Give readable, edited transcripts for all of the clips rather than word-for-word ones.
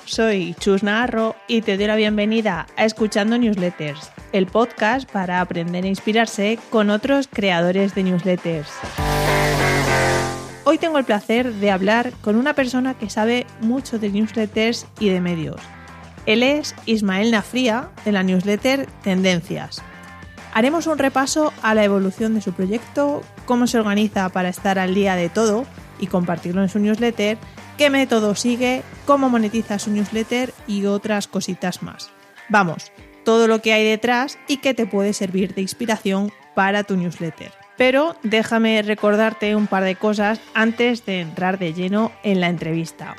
soy Chus Naharro y te doy la bienvenida a Escuchando Newsletters, el podcast para aprender e inspirarse con otros creadores de newsletters. Hoy tengo el placer de hablar con una persona que sabe mucho de newsletters y de medios. Él es Ismael Nafría, de la newsletter Tendencias. Haremos un repaso a la evolución de su proyecto, cómo se organiza para estar al día de todo y compartirlo en su newsletter, qué método sigue, cómo monetiza su newsletter y otras cositas más. Vamos, todo lo que hay detrás y que te puede servir de inspiración para tu newsletter. Pero déjame recordarte un par de cosas antes de entrar de lleno en la entrevista.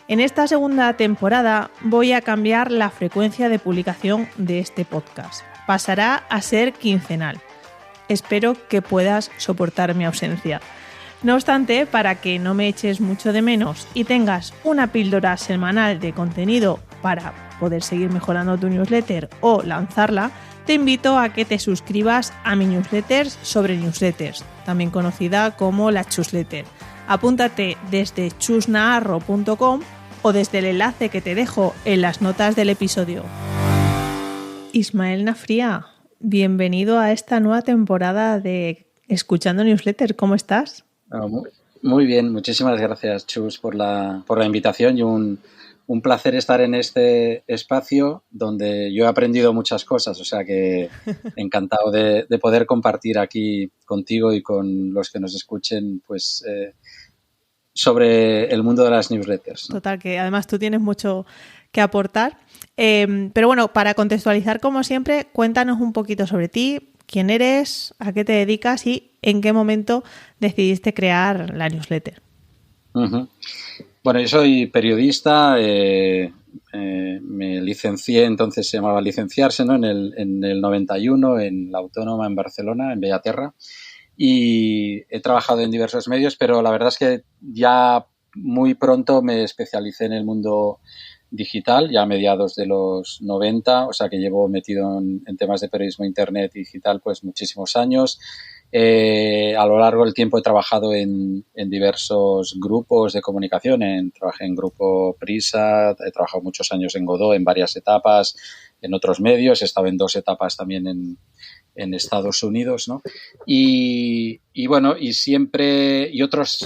En esta segunda temporada voy a cambiar la frecuencia de publicación de este podcast. Pasará a ser quincenal. Espero que puedas soportar mi ausencia. No obstante, para que no me eches mucho de menos y tengas una píldora semanal de contenido para poder seguir mejorando tu newsletter o lanzarla, te invito a que te suscribas a mi newsletter sobre newsletters, también conocida como la Chusletter. Apúntate desde chusnaharro.com o desde el enlace que te dejo en las notas del episodio. Ismael Nafría, bienvenido a esta nueva temporada de Escuchando Newsletter. ¿Cómo estás? Muy bien, muchísimas gracias, Chus, por la invitación y un placer estar en este espacio donde yo he aprendido muchas cosas, o sea que encantado de poder compartir aquí contigo y con los que nos escuchen pues sobre el mundo de las newsletters, ¿no? Total, que además tú tienes mucho que aportar. Pero bueno, para contextualizar como siempre, cuéntanos un poquito sobre ti, quién eres, a qué te dedicas y en qué momento decidiste crear la newsletter. Uh-huh. Bueno, yo soy periodista, me licencié, entonces se llamaba licenciarse, ¿no? en el 91 en la Autónoma en Barcelona, en Bellaterra, y he trabajado en diversos medios, pero la verdad es que ya muy pronto me especialicé en el mundo digital, ya a mediados de los 90, o sea que llevo metido en temas de periodismo internet y digital pues muchísimos años. A lo largo del tiempo he trabajado en diversos grupos de comunicación. Trabajé en Grupo Prisa, he trabajado muchos años en Godó en varias etapas, en otros medios, he estado en 2 etapas también en Estados Unidos, ¿no? Y bueno, y siempre,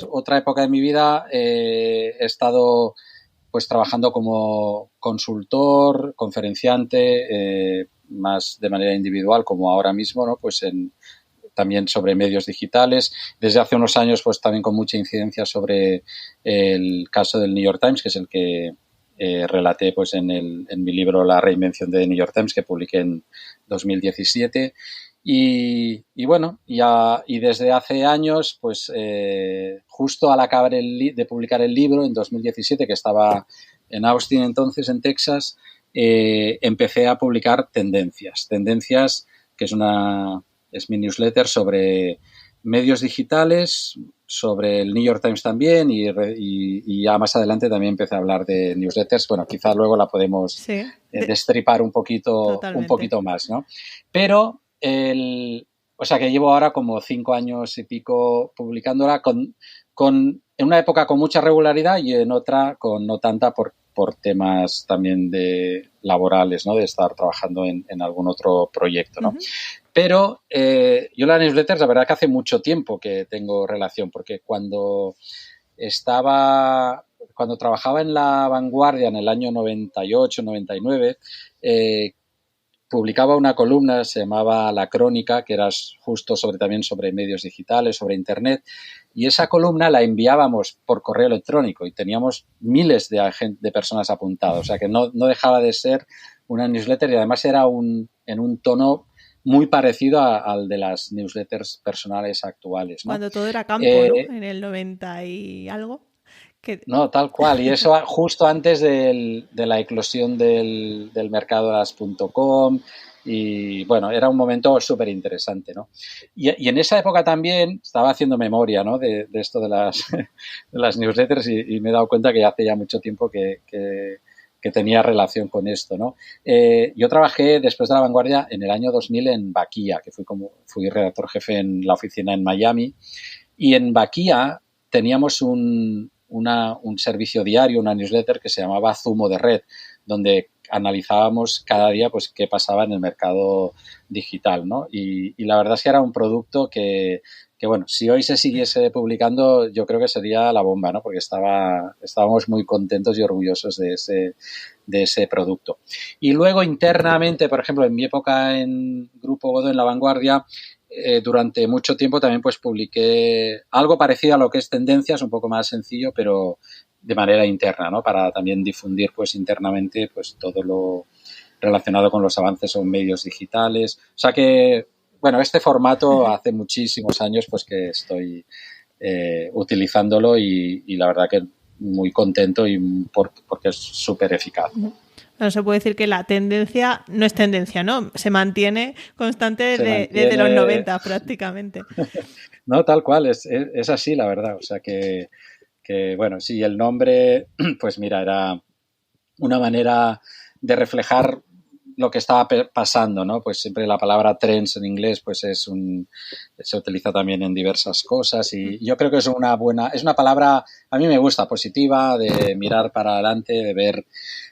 otra época de mi vida he estado pues trabajando como consultor, conferenciante, más de manera individual, como ahora mismo, ¿no? Pues también sobre medios digitales. Desde hace unos años, pues también con mucha incidencia sobre el caso del New York Times, que es el que relaté pues en mi libro La reinvención de New York Times, que publiqué en 2017. Y bueno, y desde hace años, pues justo al acabar de publicar el libro, en 2017, que estaba en Austin entonces, en Texas, empecé a publicar Tendencias. Tendencias, que es mi newsletter sobre medios digitales, sobre el New York Times también y ya más adelante también empecé a hablar de newsletters. Bueno, quizás luego la podemos destripar un poquito más, ¿no? Pero o sea que llevo ahora como 5 años y pico publicándola en una época con mucha regularidad y en otra con no tanta por temas también de laborales, ¿no? De estar trabajando en algún otro proyecto, ¿no? Uh-huh. Pero yo la newsletter, la verdad que hace mucho tiempo que tengo relación, porque cuando trabajaba en La Vanguardia en el año 98, 99, publicaba una columna, se llamaba La Crónica, que era justo también sobre medios digitales, sobre Internet, y esa columna la enviábamos por correo electrónico y teníamos miles de personas apuntadas, o sea que no dejaba de ser una newsletter y además era en un tono muy parecido al de las newsletters personales actuales, ¿no? Cuando todo era campo, ¿no? En el 90 y algo. No, tal cual. Y eso justo antes de la eclosión del mercado de las .com. Y bueno, era un momento súper interesante, ¿no? Y en esa época también estaba haciendo memoria, ¿no? De esto de las newsletters y me he dado cuenta que hace ya mucho tiempo que tenía relación con esto, ¿no? Yo trabajé después de La Vanguardia en el año 2000 en Baquia, que fui redactor jefe en la oficina en Miami. Y en Baquia teníamos un un servicio diario, una newsletter que se llamaba Zumo de Red, donde analizábamos cada día pues qué pasaba en el mercado digital, ¿no? Y la verdad es que era un producto que bueno, si hoy se siguiese publicando, yo creo que sería la bomba, ¿no? Porque estábamos muy contentos y orgullosos de ese producto. Y luego internamente, por ejemplo, en mi época en Grupo Godó, en La Vanguardia, durante mucho tiempo también pues publiqué algo parecido a lo que es Tendencias, un poco más sencillo, pero de manera interna, ¿no? Para también difundir pues internamente pues todo lo relacionado con los avances en medios digitales. O sea que, bueno, este formato hace muchísimos años pues que estoy utilizándolo y la verdad que muy contento y porque es súper eficaz. No se puede decir que la tendencia no es tendencia, ¿no? Se mantiene constante desde los 90 prácticamente. No, tal cual, es así la verdad. O sea que bueno, sí, el nombre, pues mira, era una manera de reflejar lo que estaba pasando, ¿no? Pues siempre la palabra trends en inglés pues se utiliza también en diversas cosas y yo creo que es una palabra, a mí me gusta, positiva, de mirar para adelante, de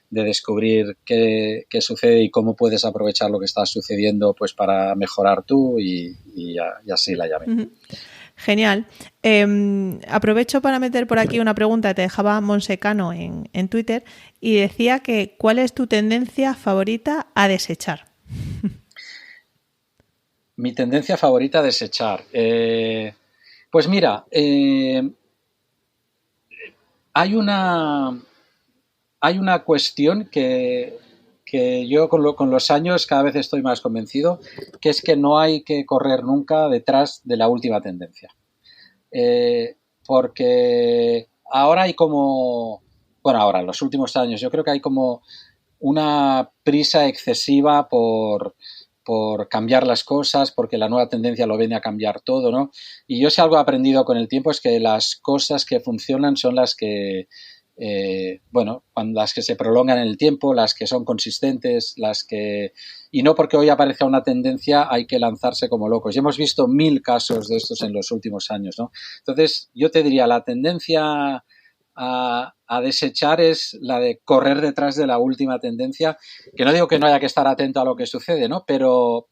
descubrir qué sucede y cómo puedes aprovechar lo que está sucediendo pues para mejorar tú y así la llamé. Uh-huh. Genial. Aprovecho para meter por aquí una pregunta que te dejaba Monsecano en Twitter y decía que ¿cuál es tu tendencia favorita a desechar? Mi tendencia favorita a desechar. Pues mira, hay una cuestión que yo con los años cada vez estoy más convencido, que es que no hay que correr nunca detrás de la última tendencia. Porque ahora hay en los últimos años, yo creo que hay como una prisa excesiva por cambiar las cosas, porque la nueva tendencia lo viene a cambiar todo, ¿no? Y yo si algo he aprendido con el tiempo es que las cosas que funcionan son las que las que se prolongan en el tiempo, las que son consistentes, y no porque hoy aparezca una tendencia hay que lanzarse como locos. Y hemos visto 1000 casos de estos en los últimos años, ¿no? Entonces, yo te diría, la tendencia a desechar es la de correr detrás de la última tendencia, que no digo que no haya que estar atento a lo que sucede, ¿no? Pero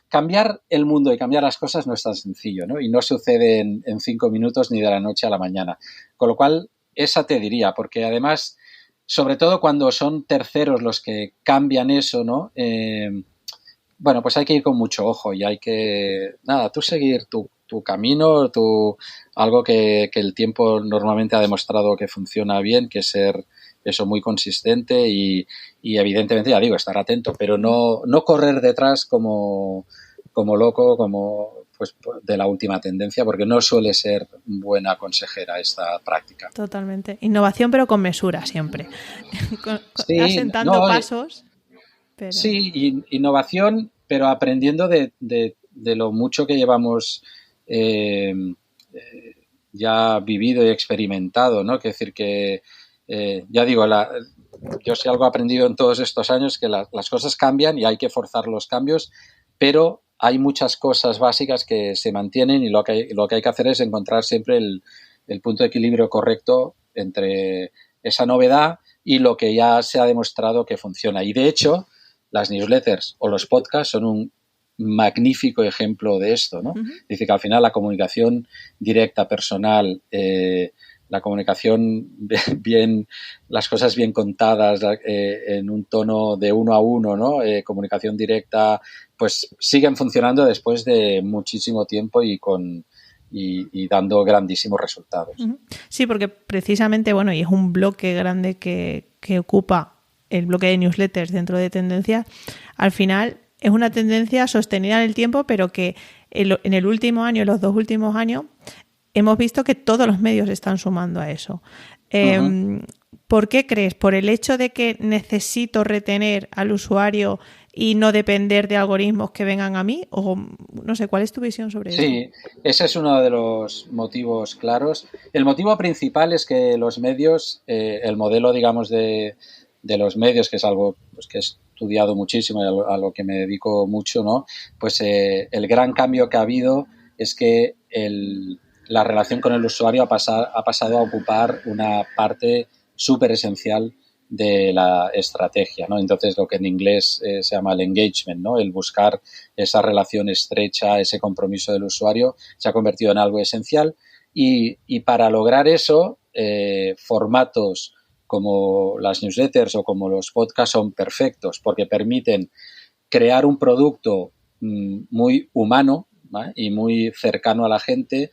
cambiar el mundo y cambiar las cosas no es tan sencillo, ¿no? Y no sucede en 5 minutos ni de la noche a la mañana. Con lo cual, esa te diría, porque además, sobre todo cuando son terceros los que cambian eso, ¿no? Pues hay que ir con mucho ojo y hay que, tú seguir tu camino, algo que el tiempo normalmente ha demostrado que funciona bien, que es ser eso muy consistente y evidentemente, ya digo, estar atento, pero no correr detrás como loco, pues de la última tendencia, porque no suele ser buena consejera esta práctica. Totalmente. Innovación, pero con mesura siempre. Sí, asentando pasos. Pero... Sí, innovación, pero aprendiendo de lo mucho que llevamos ya vivido y experimentado, ¿no? Quiero decir que, ya digo, yo si algo he aprendido en todos estos años que las cosas cambian y hay que forzar los cambios, pero hay muchas cosas básicas que se mantienen y lo que hay que hacer es encontrar siempre el punto de equilibrio correcto entre esa novedad y lo que ya se ha demostrado que funciona. Y de hecho, las newsletters o los podcasts son un magnífico ejemplo de esto, ¿no? Uh-huh. Dice que al final la comunicación directa, personal, la comunicación las cosas bien contadas en un tono de uno a uno, ¿no? Comunicación directa, pues siguen funcionando después de muchísimo tiempo y dando grandísimos resultados. Uh-huh. Sí, porque precisamente, y es un bloque grande que ocupa el bloque de newsletters dentro de Tendencia, al final es una tendencia sostenida en el tiempo, pero que en el último año, en los 2 últimos años, hemos visto que todos los medios están sumando a eso. Uh-huh. ¿Por qué crees? ¿Por el hecho de que necesito retener al usuario y no depender de algoritmos que vengan a mí? O no sé, ¿cuál es tu visión sobre eso? Sí, ese es uno de los motivos claros. El motivo principal es que los medios, el modelo, digamos, de los medios, que es algo pues, que he estudiado muchísimo y a lo que me dedico mucho, ¿no? Pues el gran cambio que ha habido es que la relación con el usuario ha pasado a ocupar una parte súper esencial de la estrategia, ¿no? Entonces, lo que en inglés se llama el engagement, ¿no? El buscar esa relación estrecha, ese compromiso del usuario, se ha convertido en algo esencial. Y para lograr eso, formatos como las newsletters o como los podcasts son perfectos porque permiten crear un producto muy humano, ¿vale? Y muy cercano a la gente,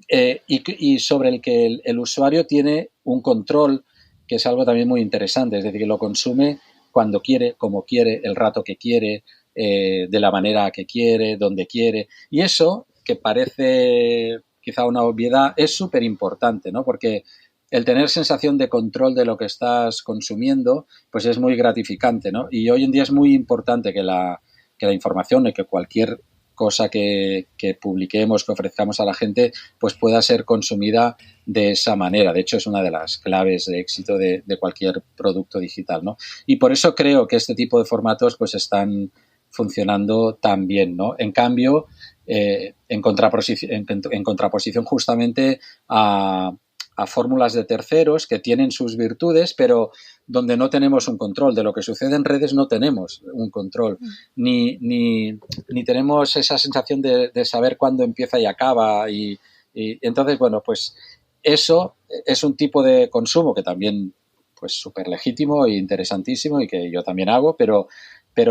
y sobre el que el usuario tiene un control, que es algo también muy interesante, es decir, que lo consume cuando quiere, como quiere, el rato que quiere, de la manera que quiere, donde quiere. Y eso, que parece quizá una obviedad, es súper importante, ¿no? Porque el tener sensación de control de lo que estás consumiendo, pues es muy gratificante, ¿no? Y hoy en día es muy importante que la información y que cualquier cosa que publiquemos, que ofrezcamos a la gente, pues pueda ser consumida de esa manera. De hecho, es una de las claves de éxito de cualquier producto digital, ¿no? Y por eso creo que este tipo de formatos pues están funcionando tan bien, ¿no? En cambio, en contraposición justamente a fórmulas de terceros que tienen sus virtudes, pero donde no tenemos un control. De lo que sucede en redes no tenemos un control, ni tenemos esa sensación de saber cuándo empieza y acaba. Y entonces, bueno, pues eso es un tipo de consumo que también pues súper legítimo e interesantísimo y que yo también hago, pero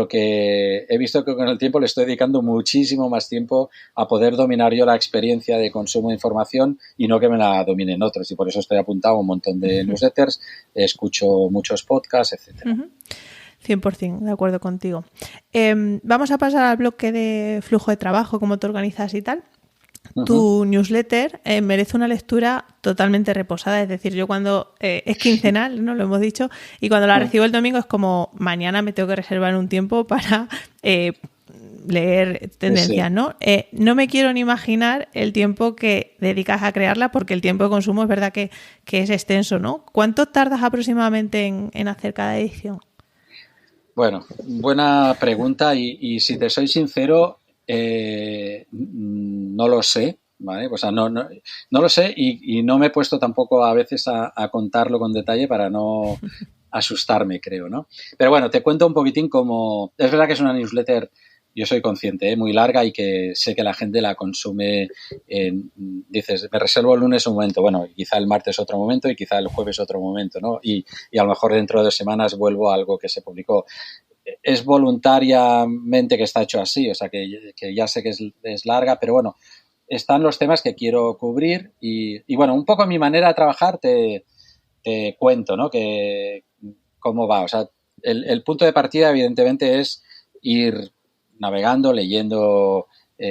que he visto que con el tiempo le estoy dedicando muchísimo más tiempo a poder dominar yo la experiencia de consumo de información y no que me la dominen otros. Y por eso estoy apuntado a un montón de newsletters, escucho muchos podcasts, etcétera. 100% de acuerdo contigo. Vamos a pasar al bloque de flujo de trabajo, cómo te organizas y tal. Tu newsletter merece una lectura totalmente reposada, es decir, yo cuando es quincenal, ¿no? Lo hemos dicho, y cuando la recibo el domingo es como mañana me tengo que reservar un tiempo para leer tendencias, sí. ¿No? No me quiero ni imaginar el tiempo que dedicas a crearla, porque el tiempo de consumo es verdad que es extenso, ¿no? ¿Cuánto tardas aproximadamente en hacer cada edición? Bueno, buena pregunta y si te soy sincero, no lo sé, ¿vale? O sea, no lo sé y no me he puesto tampoco a veces a contarlo con detalle para no asustarme, creo, ¿no? Pero bueno, te cuento un poquitín cómo... Es verdad que es una newsletter, yo soy consciente, muy larga y que sé que la gente la consume dices, me reservo el lunes un momento, bueno, quizá el martes otro momento y quizá el jueves otro momento, ¿no? Y a lo mejor dentro de 2 semanas vuelvo a algo que se publicó. Es voluntariamente que está hecho así, o sea, que ya sé que es larga, pero bueno, están los temas que quiero cubrir y bueno, un poco mi manera de trabajar te cuento, ¿no? Que cómo va, o sea, el punto de partida evidentemente es ir navegando, leyendo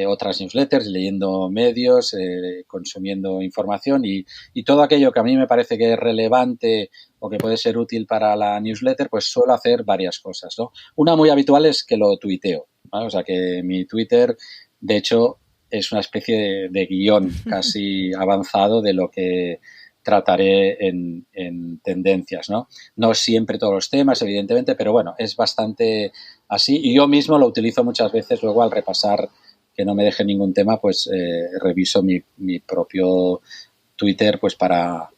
otras newsletters, leyendo medios, consumiendo información y todo aquello que a mí me parece que es relevante o que puede ser útil para la newsletter, pues suelo hacer varias cosas, ¿no? Una muy habitual es que lo tuiteo, ¿vale? O sea, que mi Twitter, de hecho, es una especie de guión casi avanzado de lo que trataré en tendencias, ¿no? No siempre todos los temas, evidentemente, pero bueno, es bastante así y yo mismo lo utilizo muchas veces luego al repasar que no me deje ningún tema, pues reviso mi propio Twitter pues para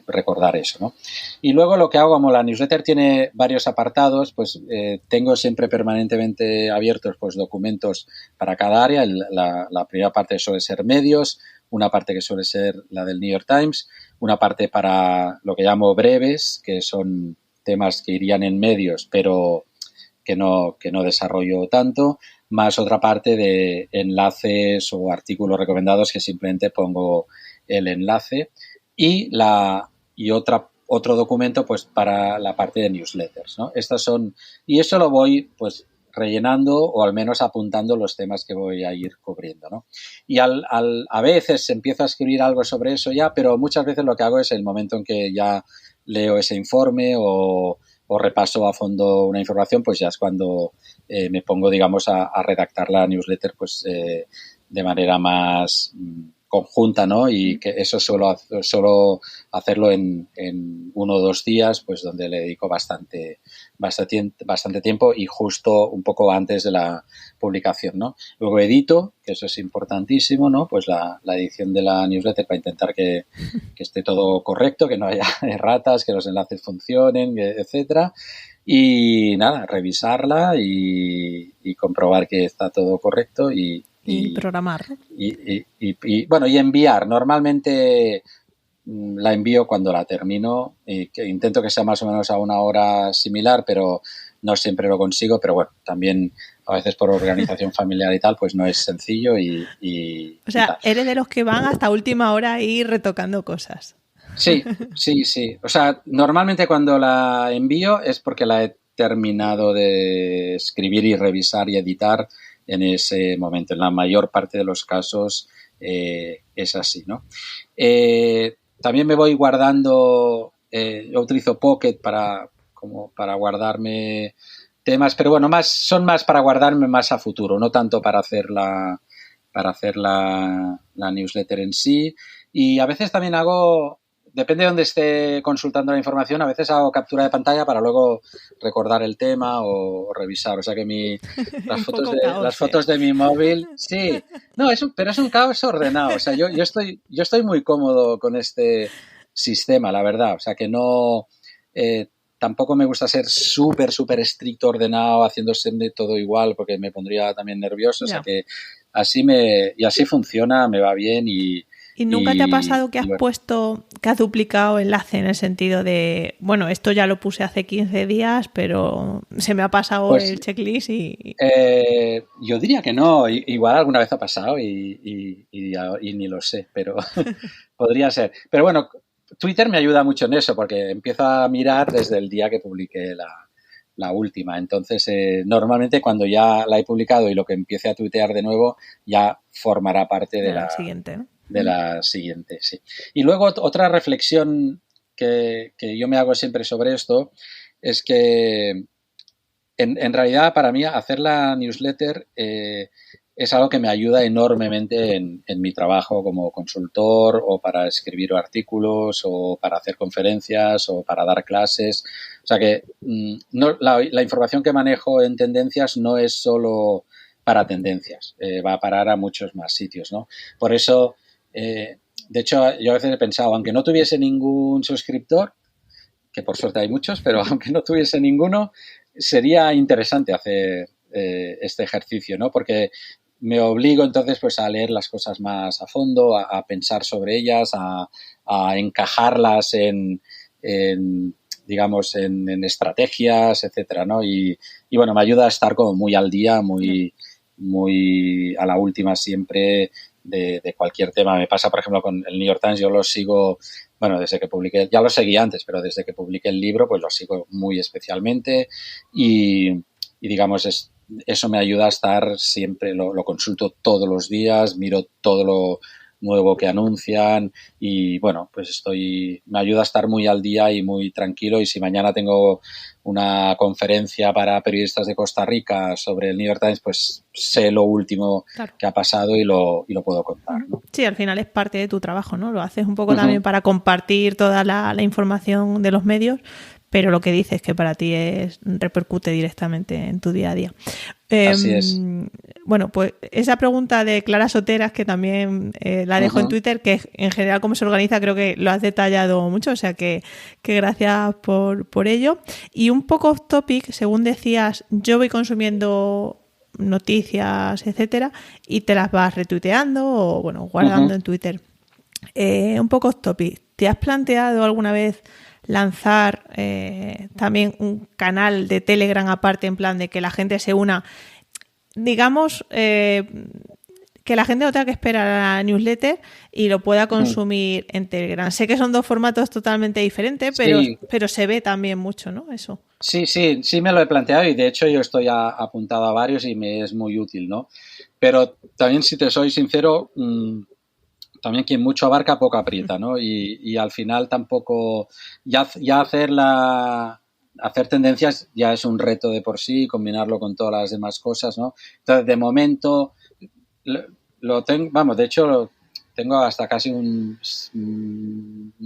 recordar eso, ¿no? Y luego lo que hago, como la newsletter tiene varios apartados, pues tengo siempre permanentemente abiertos pues documentos para cada área. La primera parte suele ser medios, una parte que suele ser la del New York Times, una parte para lo que llamo breves, que son temas que irían en medios, pero que no desarrollo tanto, más otra parte de enlaces o artículos recomendados que simplemente pongo el enlace y otro documento pues para la parte de newsletters, ¿no? Estas son, y eso lo voy pues rellenando o al menos apuntando los temas que voy a ir cubriendo, ¿no? Y a veces empiezo a escribir algo sobre eso ya, pero muchas veces lo que hago es el momento en que ya leo ese informe o repaso a fondo una información, pues ya es cuando me pongo, digamos, a redactar la newsletter pues de manera más conjunta, ¿no? Y que eso suelo hacerlo en 1 o 2 días, pues donde le dedico bastante bastante tiempo y justo un poco antes de la publicación, ¿no? Luego edito, que eso es importantísimo, ¿no? Pues la edición de la newsletter para intentar que esté todo correcto, que no haya erratas, que los enlaces funcionen, etcétera. Y nada, revisarla y comprobar que está todo correcto y programar. Bueno, y enviar. Normalmente la envío cuando la termino y que intento que sea más o menos a una hora similar, pero no siempre lo consigo. Pero bueno, también a veces por organización familiar y tal, pues no es sencillo O sea, eres de los que van hasta última hora ahí retocando cosas. Sí. O sea, normalmente cuando la envío es porque la he terminado de escribir y revisar y editar en ese momento. En la mayor parte de los casos es así, ¿no? También me voy guardando, yo utilizo Pocket para guardarme temas, pero bueno, son más para guardarme más a futuro, no tanto para hacer la newsletter en sí. Y a veces también depende de dónde esté consultando la información, a veces hago captura de pantalla para luego recordar el tema o revisar. O sea que las fotos de mi móvil, sí. No, pero es un caos ordenado. O sea, yo estoy muy cómodo con este sistema, la verdad. O sea, que no... tampoco me gusta ser súper estricto, ordenado, haciéndose todo igual, porque me pondría también nervioso. Yeah. O sea que así funciona, me va bien ¿Y nunca te ha pasado que has duplicado enlace en el sentido de, bueno, esto ya lo puse hace 15 días, pero se me ha pasado el checklist y... Yo diría que no, igual alguna vez ha pasado y ni lo sé, pero podría ser. Pero bueno, Twitter me ayuda mucho en eso porque empiezo a mirar desde el día que publiqué la última. Entonces, normalmente cuando ya la he publicado y lo que empiece a tuitear de nuevo ya formará parte de la siguiente, ¿no? De la siguiente, sí. Y luego otra reflexión que yo me hago siempre sobre esto es que en realidad para mí hacer la newsletter es algo que me ayuda enormemente en mi trabajo como consultor o para escribir artículos o para hacer conferencias o para dar clases. O sea que la información que manejo en tendencias no es solo para tendencias, va a parar a muchos más sitios, ¿no? Por eso... de hecho, yo a veces he pensado, aunque no tuviese ningún suscriptor, que por suerte hay muchos, pero aunque no tuviese ninguno, sería interesante hacer este ejercicio, ¿no? Porque me obligo entonces pues a leer las cosas más a fondo, a pensar sobre ellas, a encajarlas en digamos, en estrategias, etcétera, ¿no? Y bueno, me ayuda a estar como muy al día, muy a la última siempre de cualquier tema. Me pasa, por ejemplo, con el New York Times, yo lo sigo, bueno, desde que publiqué, ya lo seguía antes, pero desde que publiqué el libro, pues lo sigo muy especialmente y digamos, eso me ayuda a estar siempre, lo consulto todos los días, miro todo lo nuevo que anuncian y bueno, pues me ayuda a estar muy al día y muy tranquilo. Y si mañana tengo una conferencia para periodistas de Costa Rica sobre el New York Times, pues sé lo último que ha pasado y lo puedo contar, ¿no? Sí, al final es parte de tu trabajo, ¿no? Lo haces un poco también para compartir toda la información de los medios, pero lo que dices que para ti repercute directamente en tu día a día. Así es. Bueno, pues esa pregunta de Clara Soteras, que también la dejo en Twitter, que en general cómo se organiza, creo que lo has detallado mucho, o sea que gracias por ello. Y un poco off topic, según decías, yo voy consumiendo noticias, etcétera, y te las vas retuiteando o, bueno, guardando en Twitter. Un poco off topic, ¿te has planteado alguna vez lanzar también un canal de Telegram aparte, en plan de que la gente se una, digamos, que la gente no tenga que esperar a la newsletter y lo pueda consumir en Telegram? Sé que son dos formatos totalmente diferentes, pero se ve también mucho, ¿no? Eso. Sí, me lo he planteado y de hecho yo estoy apuntado a varios y me es muy útil, ¿no? Pero también, si te soy sincero, también quien mucho abarca poco aprieta, ¿no? Y al final tampoco ya hacer tendencias ya es un reto de por sí, combinarlo con todas las demás cosas, ¿no? Entonces, de momento lo tengo, vamos, de hecho tengo hasta casi una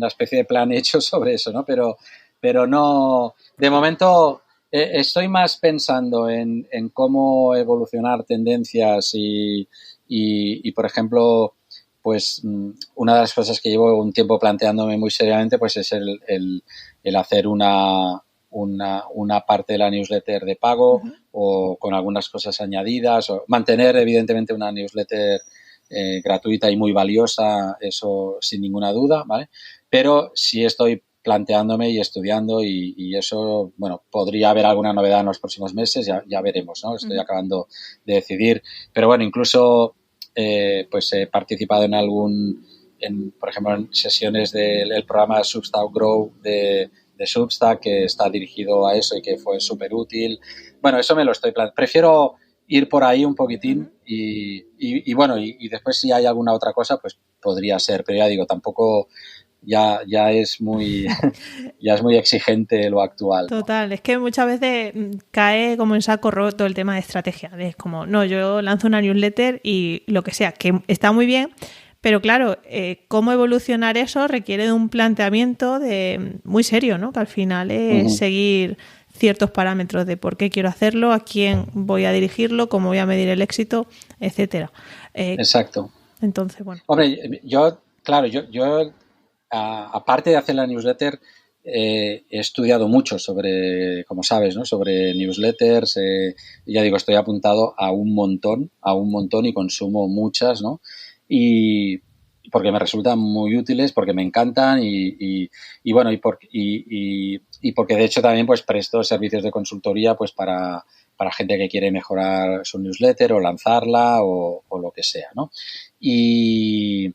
especie de plan hecho sobre eso, ¿no? Pero no, de momento Estoy más pensando en cómo evolucionar tendencias y, por ejemplo, pues una de las cosas que llevo un tiempo planteándome muy seriamente pues es el hacer una parte de la newsletter de pago o con algunas cosas añadidas, o mantener evidentemente una newsletter gratuita y muy valiosa, eso sin ninguna duda, ¿vale? Pero sí estoy planteándome y estudiando y eso, bueno, podría haber alguna novedad en los próximos meses, ya veremos, ¿no? Estoy acabando de decidir, pero bueno, incluso pues he participado por ejemplo, en sesiones del programa Substack Grow de Substack, que está dirigido a eso y que fue súper útil. Bueno, eso me lo estoy planteando. Prefiero ir por ahí un poquitín y bueno, y después si hay alguna otra cosa, pues podría ser, pero ya digo, tampoco ya es muy exigente lo actual, ¿no? Total, es que muchas veces cae como en saco roto el tema de estrategia. Es como, no, yo lanzo una newsletter y lo que sea, que está muy bien, pero claro, cómo evolucionar eso requiere de un planteamiento muy serio, ¿no? Que al final es seguir ciertos parámetros de por qué quiero hacerlo, a quién voy a dirigirlo, cómo voy a medir el éxito, etcétera. Exacto. Entonces, bueno. Hombre, yo aparte de hacer la newsletter, he estudiado mucho sobre, como sabes, ¿no? Sobre newsletters. Ya digo, estoy apuntado a un montón y consumo muchas, ¿no? Y porque me resultan muy útiles, porque me encantan y bueno, y porque de hecho también pues presto servicios de consultoría pues para gente que quiere mejorar su newsletter o lanzarla o lo que sea, ¿no? Y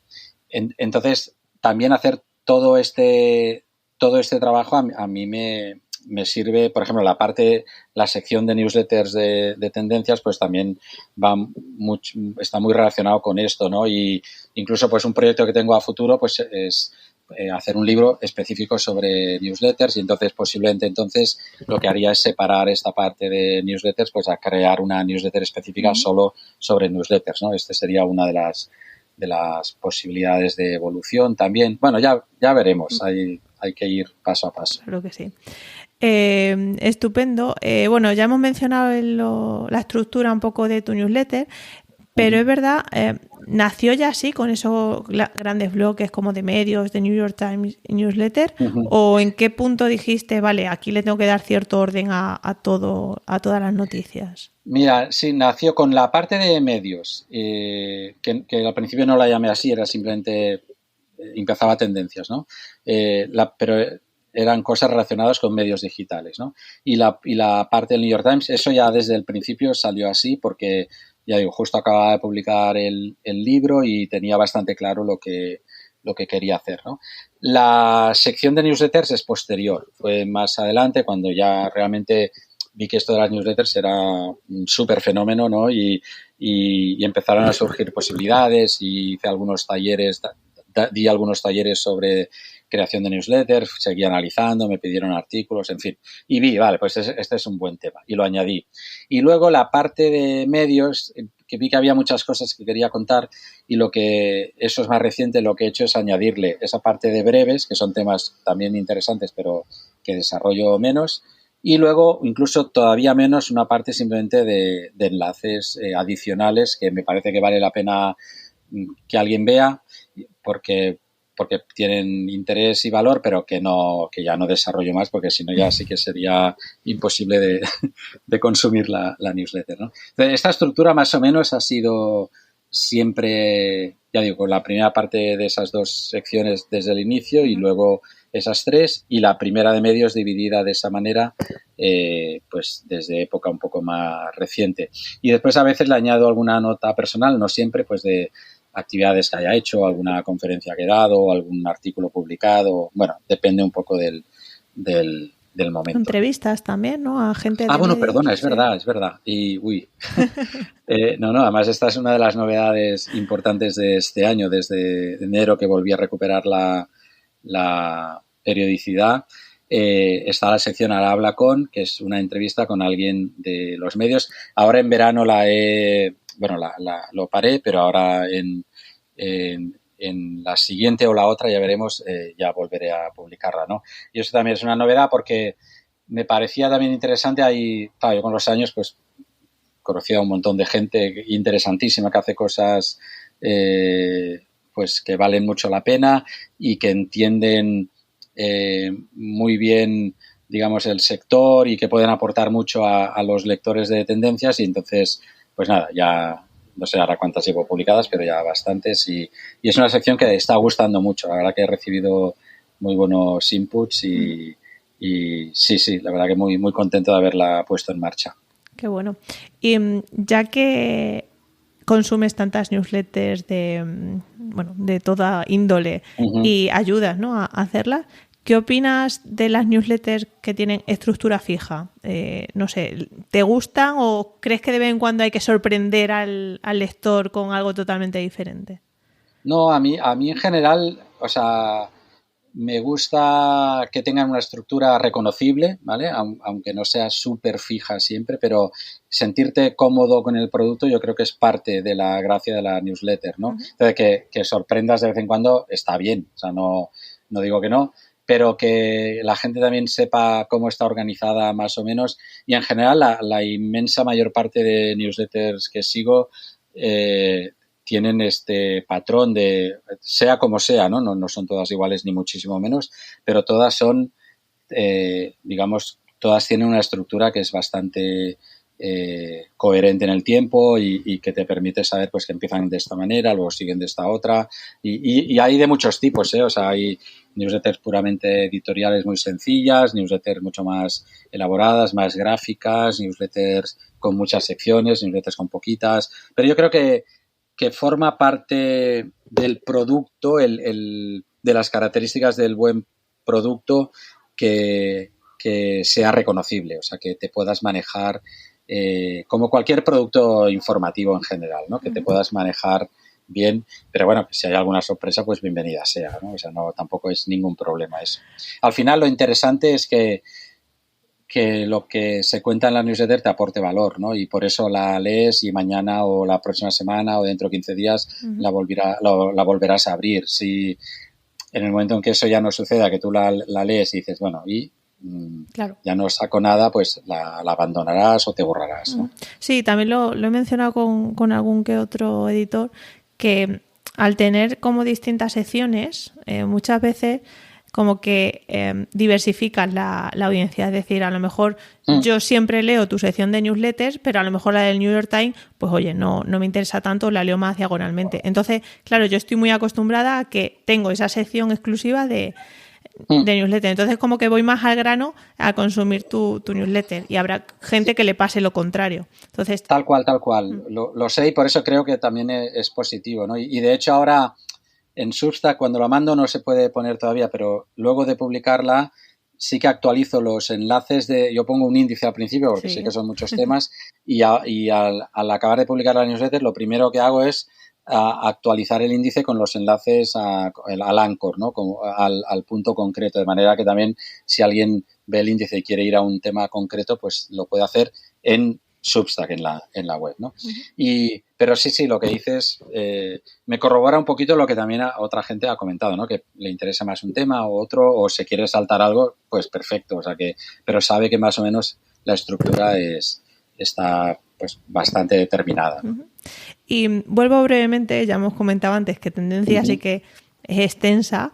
entonces también hacer todo este trabajo a mí me sirve, por ejemplo, la sección de newsletters de tendencias, pues también está muy relacionado con esto, ¿no? Y incluso pues un proyecto que tengo a futuro pues es hacer un libro específico sobre newsletters y entonces posiblemente lo que haría es separar esta parte de newsletters pues a crear una newsletter específica solo sobre newsletters, ¿no? Este sería una de las posibilidades de evolución también. Bueno, ya veremos. Hay que ir paso a paso. Claro que sí. Estupendo. Bueno, ya hemos mencionado la estructura un poco de tu newsletter, pero es verdad, ¿nació ya así con esos grandes bloques como de medios, de New York Times Newsletter? ¿O en qué punto dijiste, vale, aquí le tengo que dar cierto orden a todas las noticias? Mira, sí, nació con la parte de medios, que al principio no la llamé así, era simplemente empezaba tendencias, ¿no? Pero eran cosas relacionadas con medios digitales, ¿no? Y la parte del New York Times, eso ya desde el principio salió así porque, ya digo, justo acababa de publicar el libro y tenía bastante claro lo que quería hacer, ¿no? La sección de newsletters es posterior, fue más adelante cuando ya realmente vi que esto de las newsletters era un súper fenómeno, ¿no? Y empezaron a surgir posibilidades y hice algunos talleres, di algunos talleres sobre creación de newsletters, seguí analizando, me pidieron artículos, en fin. Y vi, vale, pues este es un buen tema y lo añadí. Y luego la parte de medios, que vi que había muchas cosas que quería contar y eso es más reciente, lo que he hecho es añadirle esa parte de breves, que son temas también interesantes, pero que desarrollo menos. Y luego, incluso todavía menos, una parte simplemente de enlaces adicionales que me parece que vale la pena que alguien vea porque tienen interés y valor, pero que ya no desarrollo más, porque si no ya sí que sería imposible de consumir la newsletter, ¿no? Entonces, esta estructura más o menos ha sido siempre, ya digo, con la primera parte de esas dos secciones desde el inicio y luego esas tres, y la primera de medios dividida de esa manera, pues desde época un poco más reciente. Y después a veces le añado alguna nota personal, no siempre, pues de actividades que haya hecho, alguna conferencia que he dado, algún artículo publicado, bueno, depende un poco del momento. Entrevistas también, ¿no? A gente de bueno, medios, perdona, sí. es verdad. Y, no, además esta es una de las novedades importantes de este año, desde enero que volví a recuperar la periodicidad. Está la sección Al habla con, que es una entrevista con alguien de los medios. Ahora en verano lo paré, pero ahora en la siguiente o la otra, ya veremos, ya volveré a publicarla, ¿no? Y eso también es una novedad porque me parecía también interesante. Claro, yo con los años pues conocí a un montón de gente interesantísima que hace cosas pues que valen mucho la pena y que entienden muy bien, digamos, el sector y que pueden aportar mucho a los lectores de tendencias. Y entonces, pues nada, ya no sé ahora cuántas llevo publicadas, pero ya bastantes. Y es una sección que está gustando mucho. La verdad que he recibido muy buenos inputs y sí, la verdad que muy, muy contento de haberla puesto en marcha. Qué bueno. Y ya que consumes tantas newsletters de toda índole y ayudas, ¿no?, a hacerlas, ¿qué opinas de las newsletters que tienen estructura fija? No sé, ¿te gustan o crees que de vez en cuando hay que sorprender al lector con algo totalmente diferente? No, a mí en general, o sea, me gusta que tengan una estructura reconocible, ¿vale? Aunque no sea súper fija siempre, pero sentirte cómodo con el producto yo creo que es parte de la gracia de la newsletter, ¿no? Entonces, que sorprendas de vez en cuando está bien, o sea, no digo que no, pero que la gente también sepa cómo está organizada más o menos. Y en general la inmensa mayor parte de newsletters que sigo tienen este patrón de, sea como sea, ¿no? No son todas iguales ni muchísimo menos, pero todas son, digamos, todas tienen una estructura que es bastante coherente en el tiempo y que te permite saber pues que empiezan de esta manera, luego siguen de esta otra. Y hay de muchos tipos, ¿eh? O sea, hay newsletters puramente editoriales muy sencillas, newsletters mucho más elaboradas, más gráficas, newsletters con muchas secciones, newsletters con poquitas. Pero yo creo que forma parte del producto, de las características del buen producto, que sea reconocible, o sea, que te puedas manejar como cualquier producto informativo en general, ¿no? Que te puedas manejar bien, pero bueno, que si hay alguna sorpresa, pues bienvenida sea, ¿no? O sea, no, tampoco es ningún problema eso. Al final, lo interesante es que lo que se cuenta en la newsletter te aporte valor, ¿no? Y por eso la lees y mañana o la próxima semana o dentro de 15 días la volverás a abrir. Si en el momento en que eso ya no suceda, que tú la lees y dices, bueno, claro, ya no saco nada, pues la abandonarás o te borrarás, ¿no? Sí, también lo he mencionado con algún que otro editor, que al tener como distintas secciones, muchas veces como que diversificas la audiencia. Es decir, a lo mejor yo siempre leo tu sección de newsletters, pero a lo mejor la del New York Times, pues oye, no me interesa tanto, la leo más diagonalmente. Entonces, claro, yo estoy muy acostumbrada a que tengo esa sección exclusiva de newsletter. Entonces, como que voy más al grano a consumir tu newsletter, y habrá gente que le pase lo contrario. Entonces, tal cual. Lo sé, y por eso creo que también es positivo, ¿no? Y de hecho ahora en Substack, cuando la mando, no se puede poner todavía, pero luego de publicarla sí que actualizo los enlaces yo pongo un índice al principio porque sé que son muchos temas y al acabar de publicar la newsletter, lo primero que hago es actualizar el índice con los enlaces al anchor, ¿no? Como al punto concreto, de manera que también si alguien ve el índice y quiere ir a un tema concreto, pues lo puede hacer en Substack, en la web, ¿no? Pero sí, lo que dices me corrobora un poquito lo que también otra gente ha comentado, ¿no? Que le interesa más un tema o otro, o se quiere saltar algo, pues perfecto, o sea pero sabe que más o menos la estructura está pues bastante determinada, ¿no? Y vuelvo brevemente, ya hemos comentado antes que Tendencias sí que es extensa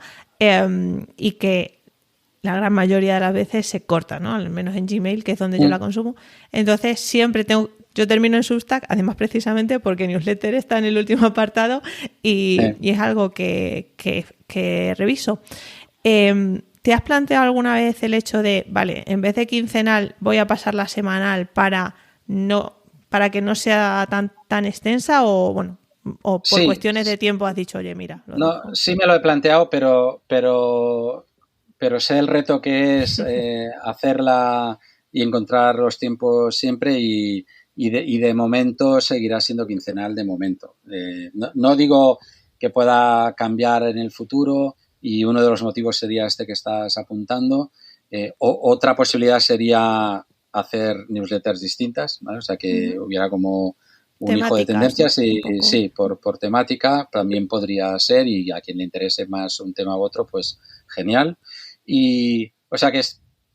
y que la gran mayoría de las veces se corta, ¿no? Al menos en Gmail, que es donde yo la consumo. Entonces siempre yo termino en Substack, además precisamente porque newsletter está en el último apartado y es algo que reviso. ¿Te has planteado alguna vez el hecho de, vale, en vez de quincenal voy a pasarla semanal para que no sea tan extensa, o bueno, o por cuestiones de tiempo has dicho, oye, mira. Sí me lo he planteado, pero sé el reto que es hacerla y encontrar los tiempos siempre y de momento seguirá siendo quincenal de momento. No digo que pueda cambiar en el futuro, y uno de los motivos sería este que estás apuntando. Otra posibilidad sería hacer newsletters distintas, ¿vale? O sea, que hubiera como un temáticas, hijo de tendencias, ¿no? y sí, por temática también podría ser, y a quien le interese más un tema u otro, pues genial. Y o sea que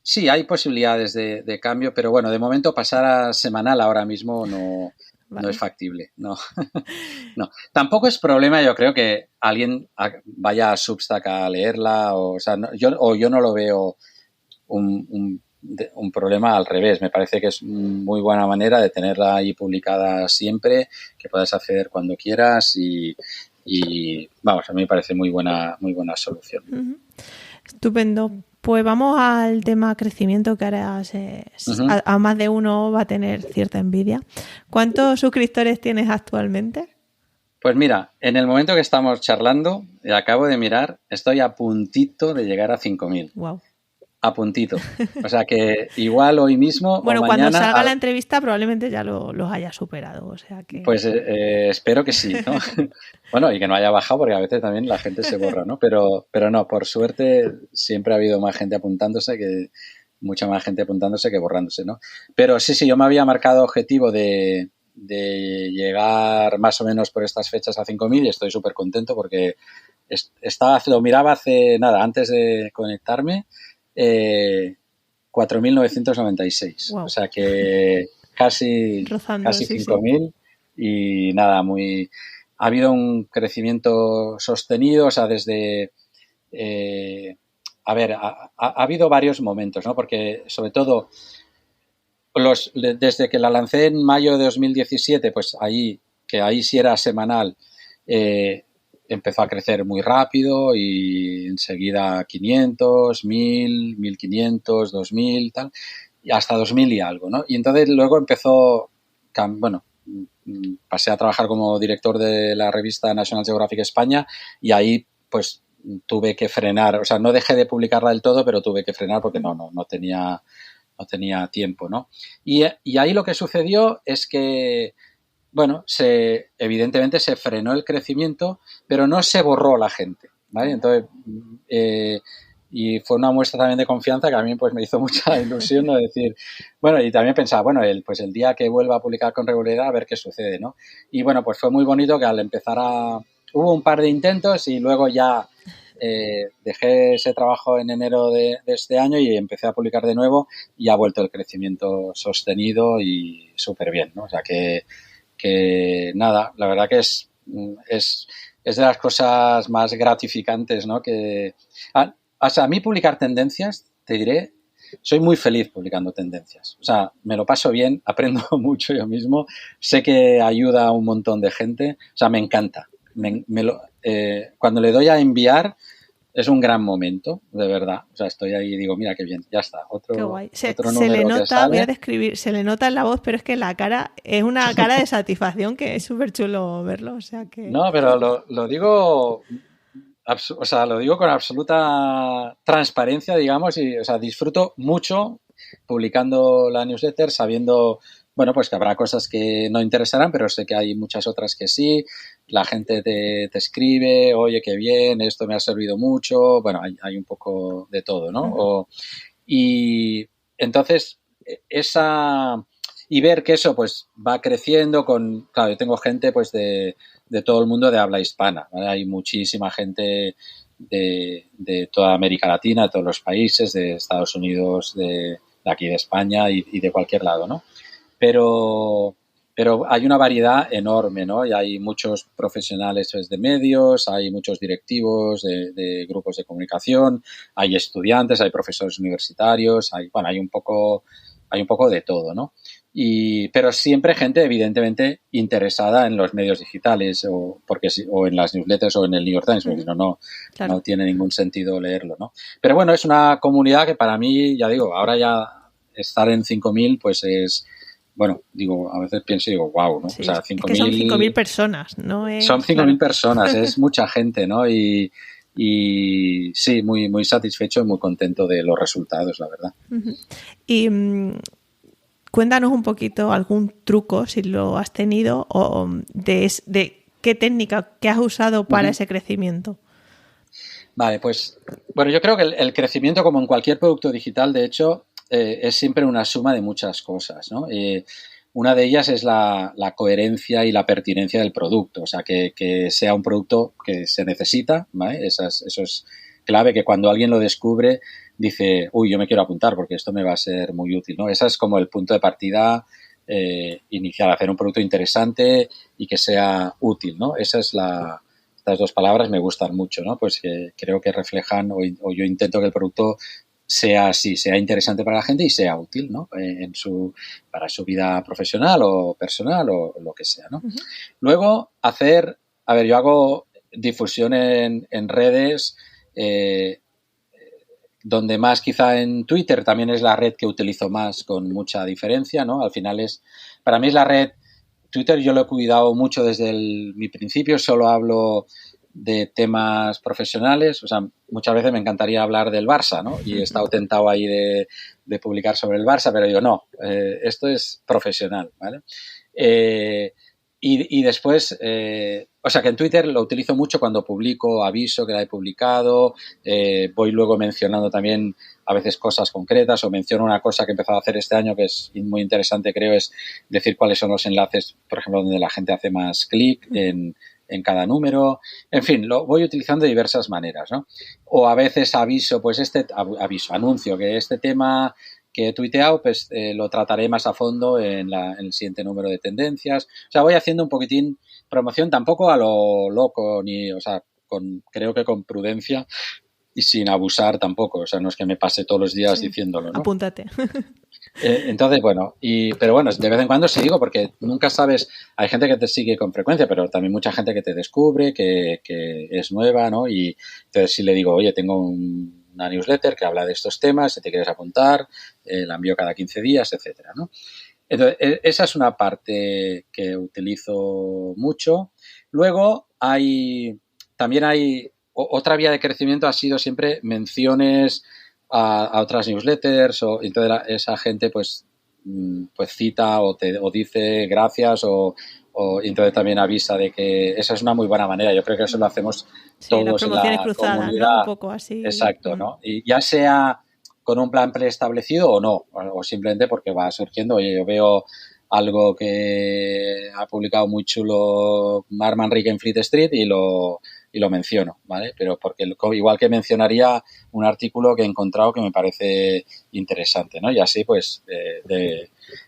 Sí, hay posibilidades de cambio, pero bueno, de momento pasar a semanal ahora mismo no es Vale. factible, no. No. Tampoco es problema, yo creo que alguien vaya a Substack a leerla, o sea, yo no lo veo un problema al revés. Me parece que es muy buena manera de tenerla ahí publicada siempre, que puedas acceder cuando quieras y vamos, a mí me parece muy buena solución. Uh-huh. Estupendo. Pues vamos al tema crecimiento, que ahora Uh-huh. a más de uno va a tener cierta envidia. ¿Cuántos suscriptores tienes actualmente? Pues mira, en el momento que estamos charlando, acabo de mirar, estoy a puntito de llegar a 5.000. Wow. A puntito. O sea que igual hoy mismo o Bueno, cuando mañana... salga la entrevista probablemente ya los haya superado, o sea que... Pues espero que sí, ¿no? Bueno, y que no haya bajado porque a veces también la gente se borra, ¿no? Pero no, por suerte siempre ha habido más gente apuntándose mucha más gente apuntándose que borrándose, ¿no? Pero sí, yo me había marcado objetivo de llegar más o menos por estas fechas a 5.000 y estoy súper contento porque lo miraba hace nada, antes de conectarme, 4.996. Wow. O sea que Rozando, casi sí. 5.000 y nada, ha habido un crecimiento sostenido, o sea, desde... ha habido varios momentos, ¿no? Porque sobre todo desde que la lancé en mayo de 2017, pues ahí sí era semanal, empezó a crecer muy rápido y enseguida 500, 1.000, 1.500, 2.000, tal, y hasta 2.000 y algo, ¿no? Y entonces luego pasé a trabajar como director de la revista National Geographic España y ahí pues tuve que frenar, o sea, no dejé de publicarla del todo, pero tuve que frenar porque no tenía tiempo, ¿no? Y ahí lo que sucedió es que, bueno, evidentemente se frenó el crecimiento, pero no se borró la gente, ¿vale? Entonces, y fue una muestra también de confianza que a mí pues me hizo mucha ilusión, ¿no? Decir, bueno, y también pensaba, bueno, pues el día que vuelva a publicar con regularidad a ver qué sucede, ¿no? Y bueno, pues fue muy bonito que al empezar hubo un par de intentos y luego ya dejé ese trabajo en enero de este año y empecé a publicar de nuevo y ha vuelto el crecimiento sostenido y súper bien, ¿no? O sea que nada, la verdad que es de las cosas más gratificantes, ¿no? O sea, a mí publicar tendencias, te diré, soy muy feliz publicando tendencias. O sea, me lo paso bien, aprendo mucho yo mismo, sé que ayuda a un montón de gente, o sea, me encanta. Cuando le doy a enviar es un gran momento, de verdad. O sea, estoy ahí y digo, mira qué bien, ya está. Qué guay. Otro Se le número que nota, voy a sale. describir, se le nota en la voz, pero es que la cara es una cara de satisfacción que es súper chulo verlo. O sea que... No, pero lo digo, o sea, lo digo con absoluta transparencia, digamos, y, o sea, disfruto mucho publicando la newsletter sabiendo, bueno, pues que habrá cosas que no interesarán, pero sé que hay muchas otras que sí. La gente te escribe, oye, qué bien, esto me ha servido mucho. Bueno, hay un poco de todo, ¿no? Uh-huh. Y entonces, y ver que eso pues va creciendo claro, yo tengo gente pues de todo el mundo de habla hispana, ¿vale? Hay muchísima gente de toda América Latina, de todos los países, de Estados Unidos, de aquí de España y de cualquier lado, ¿no? Pero hay una variedad enorme, ¿no? Y hay muchos profesionales de medios, hay muchos directivos de grupos de comunicación, hay estudiantes, hay profesores universitarios, hay un poco de todo, ¿no? Pero siempre gente evidentemente interesada en los medios digitales o en las newsletters o en el New York Times, porque si no, Claro. no tiene ningún sentido leerlo, ¿no? Pero bueno, es una comunidad que para mí, ya digo, ahora ya estar en 5.000 pues es... Bueno, digo, a veces pienso y digo, wow, ¿no? Sí, O sea, es que son 5.000 personas, ¿no? Son 5.000 claro. personas, es mucha gente, ¿no? Y sí, muy, muy satisfecho y muy contento de los resultados, la verdad. Uh-huh. Y cuéntanos un poquito algún truco, si lo has tenido, o de qué técnica que has usado para ese crecimiento. Vale, pues, bueno, yo creo que el crecimiento, como en cualquier producto digital, de hecho, es siempre una suma de muchas cosas, ¿no? Una de ellas es la coherencia y la pertinencia del producto, o sea, que sea un producto que se necesita, ¿vale? Eso es clave, que cuando alguien lo descubre dice, uy, yo me quiero apuntar porque esto me va a ser muy útil, ¿no? Ese es como el punto de partida inicial, hacer un producto interesante y que sea útil, ¿no? Estas dos palabras me gustan mucho, ¿no? Pues creo que reflejan o yo intento que el producto sea así, sea interesante para la gente y sea útil, ¿no? Para su vida profesional o personal o lo que sea, ¿no? Luego, yo hago difusión en redes, donde más quizá en Twitter, también es la red que utilizo más con mucha diferencia, ¿no? Al final para mí es la red, Twitter yo lo he cuidado mucho desde mi principio, solo hablo de temas profesionales, o sea, muchas veces me encantaría hablar del Barça, ¿no? Y he estado tentado ahí de publicar sobre el Barça, pero digo, no, esto es profesional, ¿vale? Y después, o sea que en Twitter lo utilizo mucho cuando publico, aviso que la he publicado, voy luego mencionando también a veces cosas concretas o menciono una cosa que he empezado a hacer este año que es muy interesante, creo, es decir cuáles son los enlaces, por ejemplo, donde la gente hace más clic en cada número. En fin, lo voy utilizando de diversas maneras, ¿no? O a veces anuncio que este tema que he tuiteado, pues lo trataré más a fondo en el siguiente número de tendencias. O sea, voy haciendo un poquitín promoción, tampoco a lo loco, creo que con prudencia y sin abusar tampoco. O sea, no es que me pase todos los días diciéndolo, ¿no? Apúntate. Entonces, bueno, pero bueno, de vez en cuando sí digo, porque nunca sabes, hay gente que te sigue con frecuencia, pero también mucha gente que te descubre, que es nueva, ¿no? Y entonces sí le digo, oye, tengo una newsletter que habla de estos temas, si te quieres apuntar, la envío cada 15 días, etcétera, ¿no? Entonces, esa es una parte que utilizo mucho. Luego también hay otra vía de crecimiento, ha sido siempre menciones a otras newsletters, o entonces esa gente pues cita o dice gracias o entonces también avisa de que esa es una muy buena manera. Yo creo que eso lo hacemos todos en la comunidad. ¿No? Un poco así. Exacto, ¿no? Y ya sea con un plan preestablecido o no, o simplemente porque va surgiendo. Oye, yo veo algo que ha publicado muy chulo Mark Manrique en Fleet Street y lo menciono, ¿vale? Pero porque igual que mencionaría un artículo que he encontrado que me parece interesante, ¿no? Y así, pues,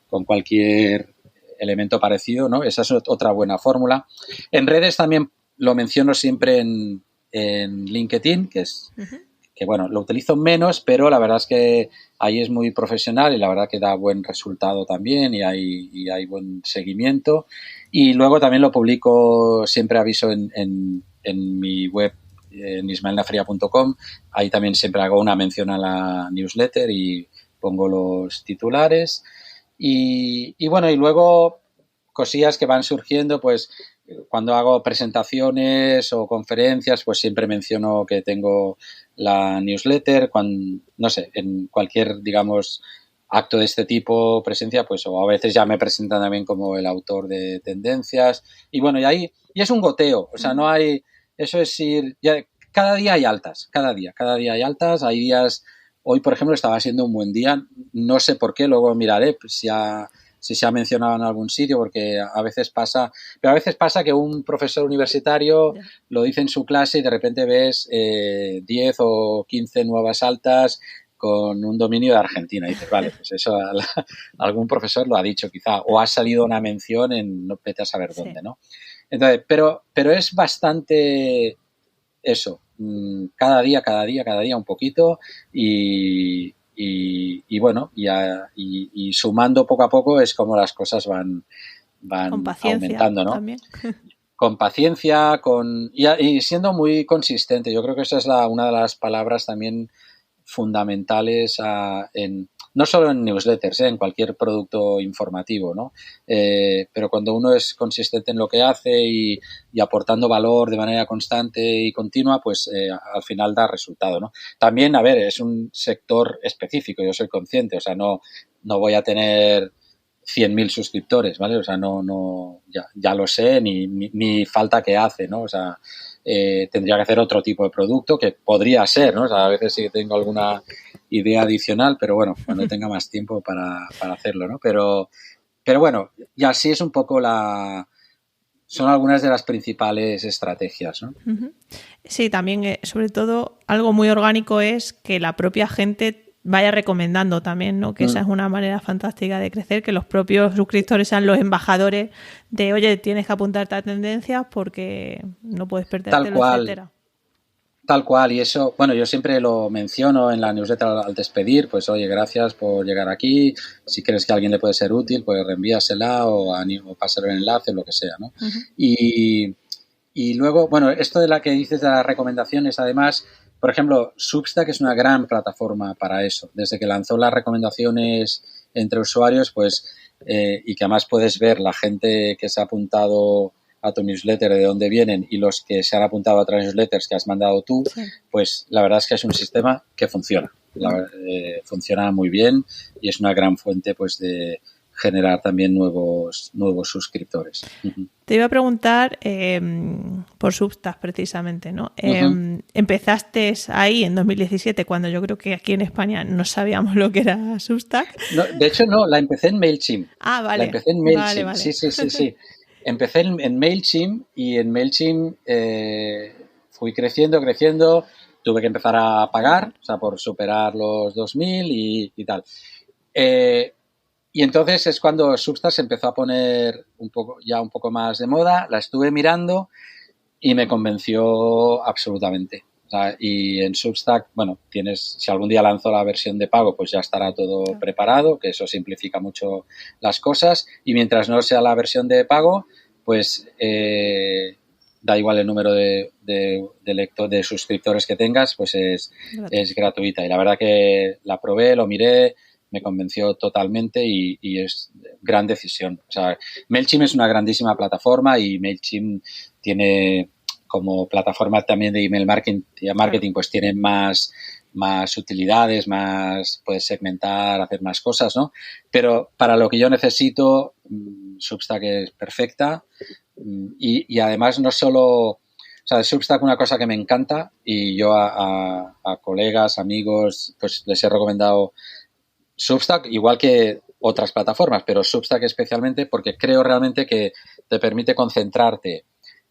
con cualquier elemento parecido, ¿no? Esa es otra buena fórmula. En redes también lo menciono siempre en LinkedIn, que bueno, lo utilizo menos, pero la verdad es que ahí es muy profesional y la verdad que da buen resultado también y hay buen seguimiento. Y luego también lo publico, siempre aviso en mi web, en ismaelnafria.com. Ahí también siempre hago una mención a la newsletter y pongo los titulares. Y bueno, y luego cosillas que van surgiendo, pues cuando hago presentaciones o conferencias, pues siempre menciono que tengo la newsletter. No sé, en cualquier, digamos, acto de este tipo, presencia, pues o a veces ya me presentan también como el autor de tendencias. Y bueno, y es un goteo, o sea, no hay, eso es ir, cada día hay altas, cada día hay altas, hay días, hoy por ejemplo estaba siendo un buen día, no sé por qué, luego miraré si se ha mencionado en algún sitio, porque a veces pasa que un profesor universitario lo dice en su clase y de repente ves 10 o 15 nuevas altas con un dominio de Argentina. Y dices, vale, pues eso algún profesor lo ha dicho quizá, o ha salido una mención en no vete a saber dónde, ¿no? Entonces, pero es bastante eso, cada día un poquito y bueno, y sumando poco a poco es como las cosas van con paciencia, aumentando, ¿no? También. Con paciencia, y siendo muy consistente. Yo creo que esa es una de las palabras también fundamentales no solo en newsletters, en cualquier producto informativo, ¿no? Pero cuando uno es consistente en lo que hace y aportando valor de manera constante y continua, pues al final da resultado, ¿no? También, a ver, es un sector específico, yo soy consciente, o sea, no voy a tener 100.000 suscriptores, ¿vale? O sea, ya lo sé, ni falta que hace, ¿no? O sea, tendría que hacer otro tipo de producto que podría ser, ¿no? O sea, a veces sí que tengo alguna idea adicional, pero bueno, cuando tenga más tiempo para hacerlo, ¿no? Pero bueno, y así es un poco son algunas de las principales estrategias, ¿no? Sí, también, sobre todo, algo muy orgánico es que la propia gente vaya recomendando también, ¿no? Que esa es una manera fantástica de crecer, que los propios suscriptores sean los embajadores de, oye, tienes que apuntarte a tendencias porque no puedes perdértelo, etcétera. Tal cual, y eso, bueno, yo siempre lo menciono en la newsletter al despedir, pues oye, gracias por llegar aquí, si crees que a alguien le puede ser útil, pues reenvíasela o pásale el enlace, lo que sea, ¿no? Y luego, bueno, esto de la que dices de las recomendaciones, además, por ejemplo, Substack es una gran plataforma para eso. Desde que lanzó las recomendaciones entre usuarios, pues, y que además puedes ver la gente que se ha apuntado a tu newsletter, de dónde vienen, y los que se han apuntado a otras newsletters que has mandado tú, pues la verdad es que es un sistema que funciona. Funciona muy bien y es una gran fuente, pues, de generar también nuevos suscriptores. Te iba a preguntar por Substack precisamente, ¿no? Empezaste ahí en 2017, cuando yo creo que aquí en España no sabíamos lo que era Substack. No, de hecho, no, la empecé en MailChimp. Ah, vale. La empecé en MailChimp, vale. Sí. Empecé en MailChimp y en MailChimp fui creciendo. Tuve que empezar a pagar, o sea, por superar los 2.000 y tal. Y entonces es cuando Substack se empezó a poner un poco más de moda. La estuve mirando y me convenció absolutamente. O sea, y en Substack, bueno, si algún día lanzo la versión de pago, pues ya estará todo preparado, que eso simplifica mucho las cosas. Y mientras no sea la versión de pago, pues da igual el número de suscriptores que tengas, pues es gratuita. Y la verdad que la probé, lo miré, me convenció totalmente y es gran decisión. O sea, MailChimp es una grandísima plataforma y MailChimp tiene, como plataforma también de email marketing, pues tiene más utilidades, puedes segmentar, hacer más cosas, ¿no? Pero para lo que yo necesito, Substack es perfecta y además no solo... O sea, de Substack una cosa que me encanta y yo a colegas, amigos, pues les he recomendado Substack, igual que otras plataformas, pero Substack especialmente porque creo realmente que te permite concentrarte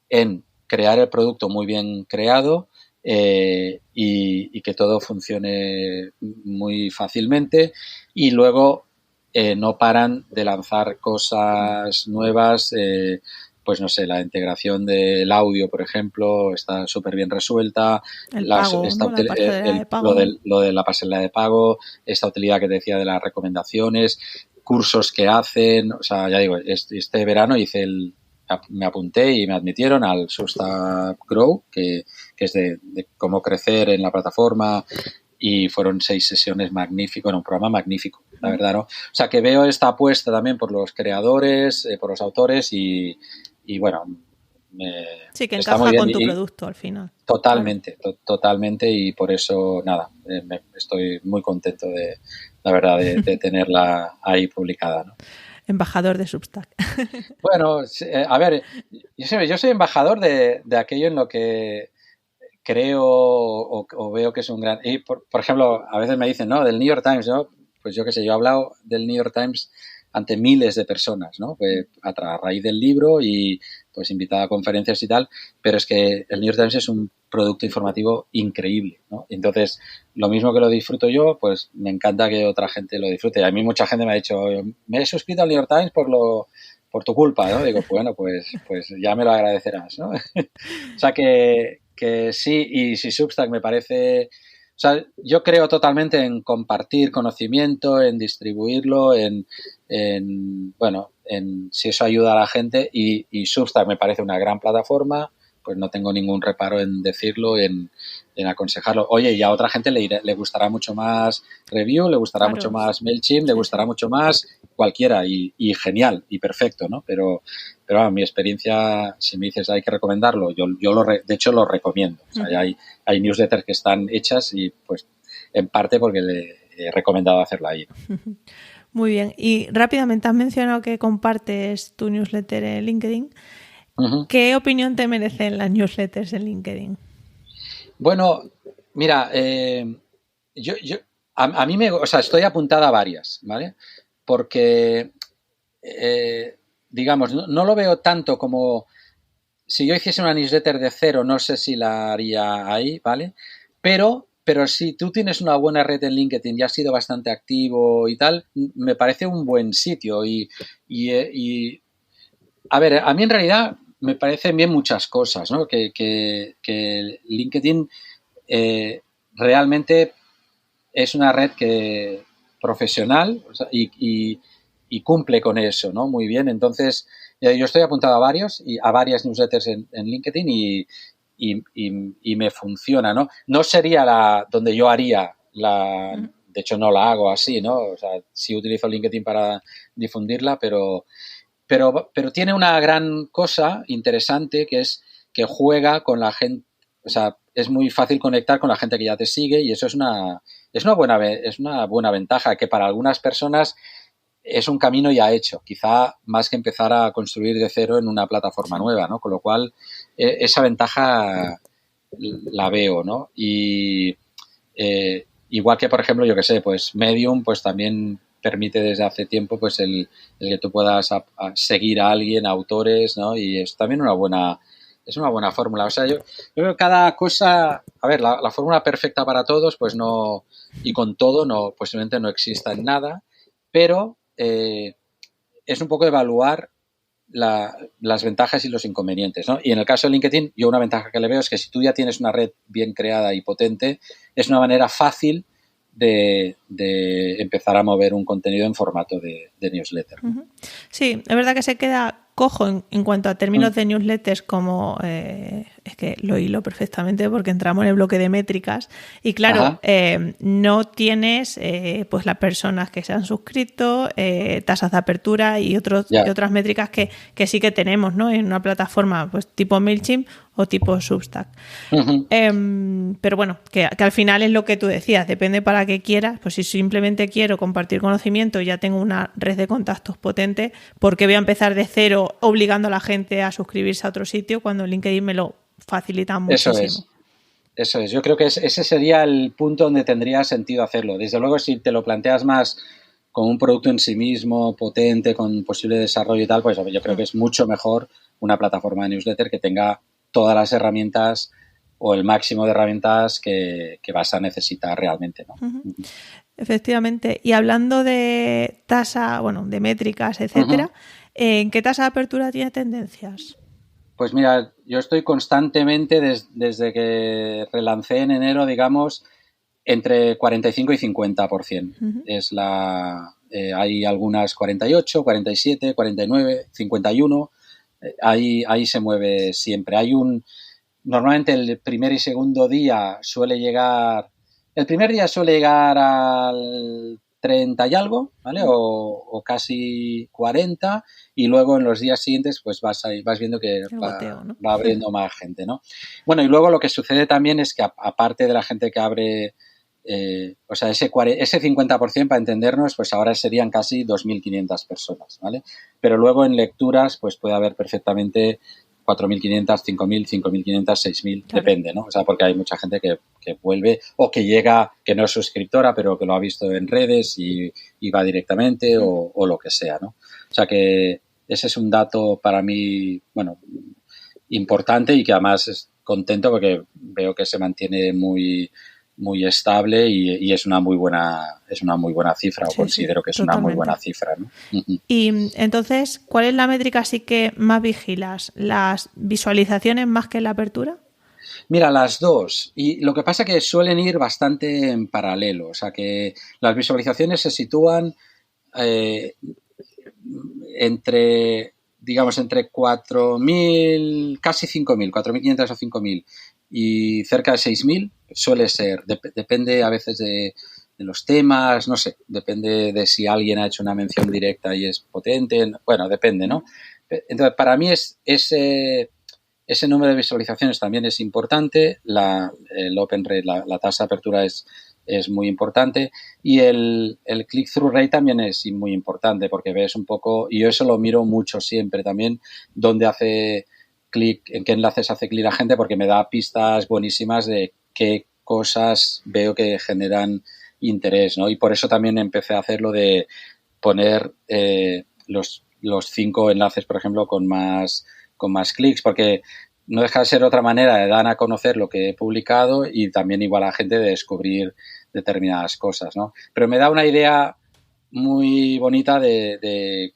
en crear el producto muy bien creado y que todo funcione muy fácilmente y luego no paran de lanzar cosas nuevas. Pues no sé, la integración del audio, por ejemplo, está súper bien resuelta. Lo de la pasarela de pago, esta utilidad que te decía de las recomendaciones, cursos que hacen. O sea, ya digo, este verano me apunté y me admitieron al Substack Grow, que es de cómo crecer en la plataforma, y fueron 6 sesiones magníficas, un programa magnífico, la verdad, ¿no? O sea, que veo esta apuesta también por los creadores, por los autores y bueno, sí, que encaja con tu producto al final. Totalmente, totalmente, y por eso, nada, estoy muy contento la verdad, de tenerla ahí publicada, ¿no? Embajador de Substack. Bueno, a ver, yo soy embajador de aquello en lo que creo o veo que es un gran... Y por ejemplo, a veces me dicen, ¿no? Del New York Times, ¿no? Pues yo qué sé, yo he hablado del New York Times ante miles de personas, ¿no? Pues a raíz del libro y pues invitado a conferencias y tal, pero es que el New York Times es un producto informativo increíble, ¿no? Entonces, lo mismo que lo disfruto yo, pues me encanta que otra gente lo disfrute. A mí mucha gente me ha dicho, me he suscrito al New York Times por tu culpa, ¿no? Digo, bueno, pues ya me lo agradecerás, ¿no? O sea que sí, y si Substack me parece... O sea, yo creo totalmente en compartir conocimiento, en distribuirlo, en si eso ayuda a la gente, y Substack me parece una gran plataforma, pues no tengo ningún reparo en decirlo, en aconsejarlo. Oye, y a otra gente le gustará mucho más Review, le gustará mucho más MailChimp, le gustará mucho más cualquiera, y genial, y perfecto, ¿no? Pero bueno, mi experiencia, si me dices hay que recomendarlo, yo de hecho lo recomiendo. O sea, hay newsletters que están hechas y pues en parte porque le he recomendado hacerla ahí, ¿no? Muy bien. Y rápidamente has mencionado que compartes tu newsletter en LinkedIn. ¿Qué opinión te merecen las newsletters en LinkedIn? Bueno, mira, a mí o sea, estoy apuntada a varias, ¿vale? Porque, digamos, no lo veo tanto como si yo hiciese una newsletter de cero, no sé si la haría ahí, ¿vale? Pero si tú tienes una buena red en LinkedIn y has sido bastante activo y tal, me parece un buen sitio. Y a ver, a mí en realidad me parecen bien muchas cosas, ¿no? Que LinkedIn realmente es una red que profesional, o sea, y cumple con eso, ¿no? Muy bien. Entonces, yo estoy apuntado a varias newsletters en LinkedIn y me funciona, ¿no? No sería donde yo haría de hecho no la hago así, ¿no? O sea, sí utilizo LinkedIn para difundirla, pero tiene una gran cosa interesante que es que juega con la gente, o sea, es muy fácil conectar con la gente que ya te sigue y eso es una buena ventaja que para algunas personas es un camino ya hecho, quizá más que empezar a construir de cero en una plataforma nueva, ¿no? Con lo cual, esa ventaja la veo, ¿no? Y igual que, por ejemplo, yo que sé, pues Medium, pues también permite desde hace tiempo pues el que tú puedas seguir a alguien, a autores, ¿no? Y es también es una buena fórmula. O sea, yo creo que cada cosa, a ver, la fórmula perfecta para todos, pues no, y con todo, no, posiblemente no exista en nada, pero es un poco evaluar las ventajas y los inconvenientes, ¿no? Y en el caso de LinkedIn, yo una ventaja que le veo es que si tú ya tienes una red bien creada y potente, es una manera fácil de empezar a mover un contenido en formato de newsletter. Sí, es verdad que se queda cojo en cuanto a términos de newsletters, como es que lo hilo perfectamente porque entramos en el bloque de métricas y claro, no tienes pues las personas que se han suscrito, tasas de apertura y otras métricas que sí que tenemos, ¿no? En una plataforma pues tipo MailChimp o tipo Substack. Pero bueno, que al final es lo que tú decías, depende para qué quieras. Pues si simplemente quiero compartir conocimiento y ya tengo una red de contactos potente, ¿por qué voy a empezar de cero obligando a la gente a suscribirse a otro sitio cuando LinkedIn me lo facilita muchísimo? Eso es. Yo creo que ese sería el punto donde tendría sentido hacerlo. Desde luego, si te lo planteas más como un producto en sí mismo, potente, con posible desarrollo y tal, pues yo creo que es mucho mejor una plataforma de newsletter que tenga todas las herramientas o el máximo de herramientas que vas a necesitar realmente, ¿no? Efectivamente. Y hablando de tasa, bueno, de métricas, etcétera, ¿en qué tasa de apertura tiene tendencias? Pues mira, yo estoy constantemente desde que relancé en enero, digamos, entre 45 y 50%. Hay algunas 48, 47, 49, 51. Ahí se mueve siempre. Normalmente el primer y segundo día suele llegar, el primer día suele llegar al 30 y algo, ¿vale? O casi 40, y luego en los días siguientes pues vas viendo que goteo, ¿no? va abriendo más gente, ¿no? Bueno, y luego lo que sucede también es que aparte de la gente que abre, o sea, ese 50%, para entendernos, pues ahora serían casi 2.500 personas, ¿vale? Pero luego en lecturas pues puede haber perfectamente 4.500, 5.000, 5.500, 6.000, claro. Depende, ¿no? O sea, porque hay mucha gente que vuelve o que llega, que no es suscriptora, pero que lo ha visto en redes y va directamente o lo que sea, ¿no? O sea que ese es un dato para mí, bueno, importante y que además es contento porque veo que se mantiene muy estable y es una muy buena cifra, o considero que es totalmente. Una muy buena cifra, ¿no? Y entonces, ¿cuál es la métrica así que más vigilas? ¿Las visualizaciones más que la apertura? Mira, las dos. Y lo que pasa es que suelen ir bastante en paralelo. O sea que las visualizaciones se sitúan entre 4.000, casi 5.000, 4.500 o 5.000 y cerca de 6.000 suele ser. Depende a veces de los temas, no sé, depende de si alguien ha hecho una mención directa y es potente. Bueno, depende, ¿no? Entonces, para mí ese número de visualizaciones también es importante. El open rate, la tasa de apertura es muy importante, y el click-through rate también es muy importante porque ves un poco, y yo eso lo miro mucho siempre también, dónde hace clic, en qué enlaces hace clic la gente, porque me da pistas buenísimas de qué cosas veo que generan interés, ¿no? Y por eso también empecé a hacerlo de poner los 5 enlaces, por ejemplo, con más con más clics, porque no deja de ser otra manera de dar a conocer lo que he publicado y también igual a la gente de descubrir determinadas cosas, ¿no? Pero me da una idea muy bonita de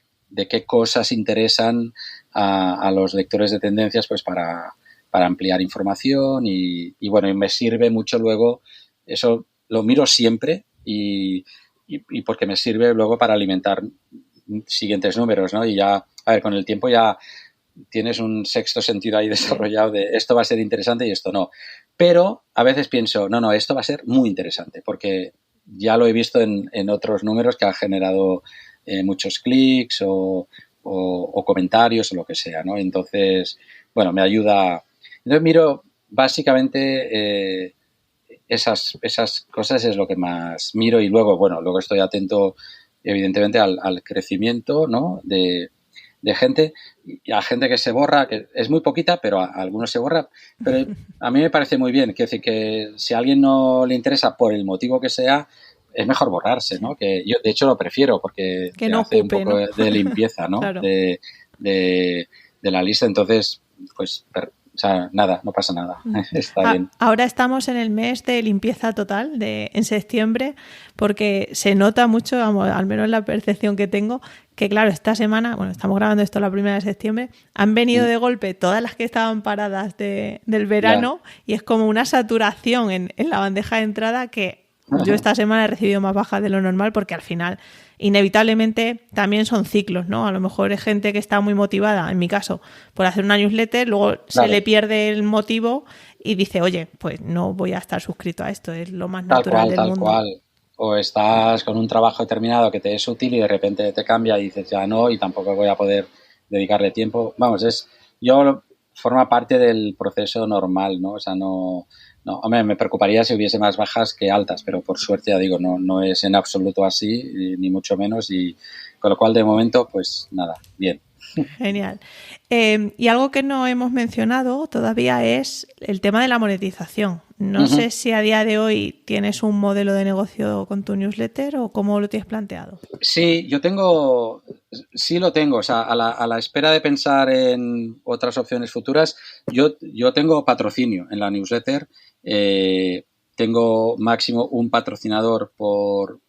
qué cosas interesan a los lectores de tendencias, pues para ampliar información y bueno, y me sirve mucho luego, eso lo miro siempre y porque me sirve luego para alimentar siguientes números, ¿no? Y ya, a ver, con el tiempo ya tienes un sexto sentido ahí desarrollado de esto va a ser interesante y esto no. Pero a veces pienso, no, esto va a ser muy interesante porque ya lo he visto en otros números que han generado muchos clics o comentarios o lo que sea, ¿no? Entonces, bueno, me ayuda. Entonces miro básicamente esas cosas es lo que más miro y luego estoy atento evidentemente al crecimiento, ¿no? de gente y a gente que se borra, que es muy poquita, pero a algunos se borra, pero a mí me parece muy bien, quiero decir que si a alguien no le interesa por el motivo que sea, es mejor borrarse, ¿no? Que yo de hecho lo prefiero porque que te no hace ocupe, un poco ¿no? de limpieza, ¿no? Claro. De la lista, entonces pues o sea, nada, no pasa nada. Está bien. Ahora estamos en el mes de limpieza total, en septiembre, porque se nota mucho, vamos, al menos la percepción que tengo, que claro, esta semana, bueno, estamos grabando esto la 1 de septiembre, han venido de golpe todas las que estaban paradas del verano y es como una saturación en la bandeja de entrada que yo esta semana he recibido más bajas de lo normal porque al final inevitablemente también son ciclos, ¿no? A lo mejor es gente que está muy motivada, en mi caso, por hacer una newsletter, luego se le pierde el motivo y dice, oye, pues no voy a estar suscrito a esto, es lo más natural del mundo. Tal cual. O estás con un trabajo determinado que te es útil y de repente te cambia y dices ya no y tampoco voy a poder dedicarle tiempo. Vamos, forma parte del proceso normal, ¿no? O sea, no, hombre, me preocuparía si hubiese más bajas que altas, pero por suerte, ya digo, no es en absoluto así, ni mucho menos, y con lo cual, de momento, pues nada, bien. Genial. Y algo que no hemos mencionado todavía es el tema de la monetización. No sé si a día de hoy tienes un modelo de negocio con tu newsletter o cómo lo tienes planteado. Sí, sí lo tengo. O sea, a la espera de pensar en otras opciones futuras, yo tengo patrocinio en la newsletter. Tengo máximo un patrocinador por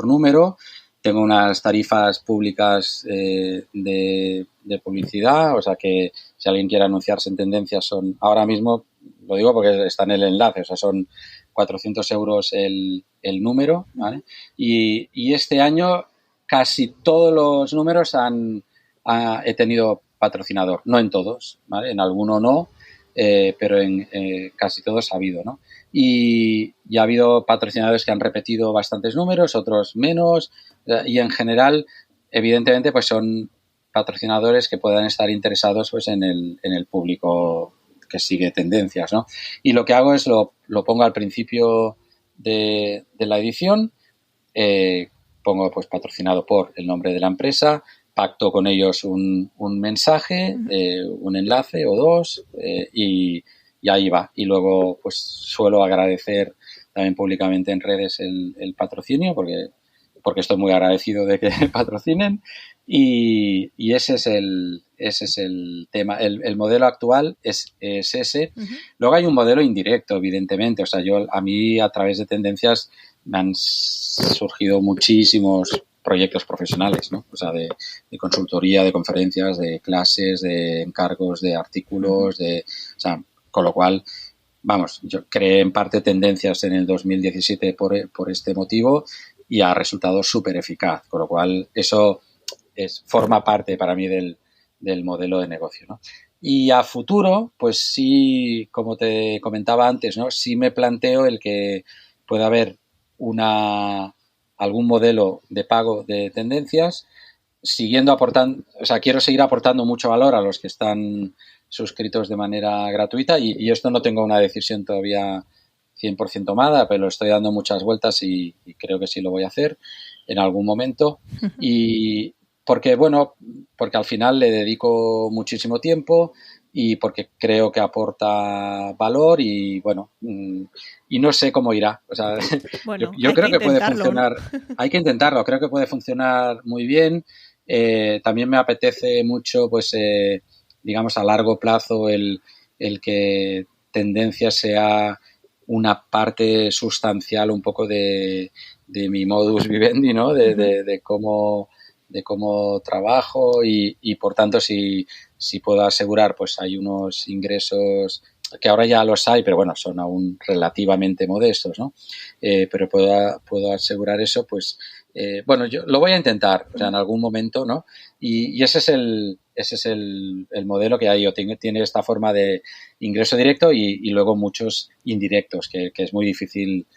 número. Tengo unas tarifas públicas de publicidad, o sea que si alguien quiere anunciarse en tendencias son, ahora mismo, lo digo porque está en el enlace, o sea, son 400 euros el número, ¿vale? Y este año casi todos los números he tenido patrocinador, no en todos, ¿vale? En alguno no, pero en casi todos ha habido, ¿no? Y ha habido patrocinadores que han repetido bastantes números, otros menos, y en general, evidentemente, pues son patrocinadores que puedan estar interesados pues en el público que sigue tendencias, ¿no? Y lo que hago es lo pongo al principio de la edición, pongo pues patrocinado por el nombre de la empresa, pacto con ellos un mensaje, un enlace o dos, y ahí va. Y luego pues suelo agradecer también públicamente en redes el patrocinio porque estoy muy agradecido de que patrocinen y ese es el tema. El modelo actual es ese. Luego hay un modelo indirecto, evidentemente. O sea, a mí a través de tendencias me han surgido muchísimos proyectos profesionales, ¿no? O sea, de consultoría, de conferencias, de clases, de encargos, de artículos, o sea, con lo cual, vamos, yo creé en parte tendencias en el 2017 por este motivo y ha resultado súper eficaz, con lo cual eso forma parte para mí del modelo de negocio, ¿no? Y a futuro, pues sí, como te comentaba antes, ¿no? Sí me planteo el que pueda haber algún modelo de pago de tendencias, siguiendo aportando, o sea, quiero seguir aportando mucho valor a los que están suscritos de manera gratuita y esto no tengo una decisión todavía 100% tomada, pero estoy dando muchas vueltas y creo que sí lo voy a hacer en algún momento. Y porque al final le dedico muchísimo tiempo y porque creo que aporta valor y bueno, y no sé cómo irá. O sea, bueno, yo creo que puede funcionar, ¿no? hay que intentarlo, creo que puede funcionar muy bien. También me apetece mucho, pues, digamos, a largo plazo el que Tendencia sea una parte sustancial un poco de mi modus vivendi, ¿no? De cómo trabajo y por tanto, si puedo asegurar, pues hay unos ingresos que ahora ya los hay, pero bueno, son aún relativamente modestos, ¿no? Pero puedo asegurar eso, pues, bueno, yo lo voy a intentar, o sea, en algún momento, ¿no? Y ese es el modelo que hay. Tiene esta forma de ingreso directo y luego muchos indirectos, que es muy difícil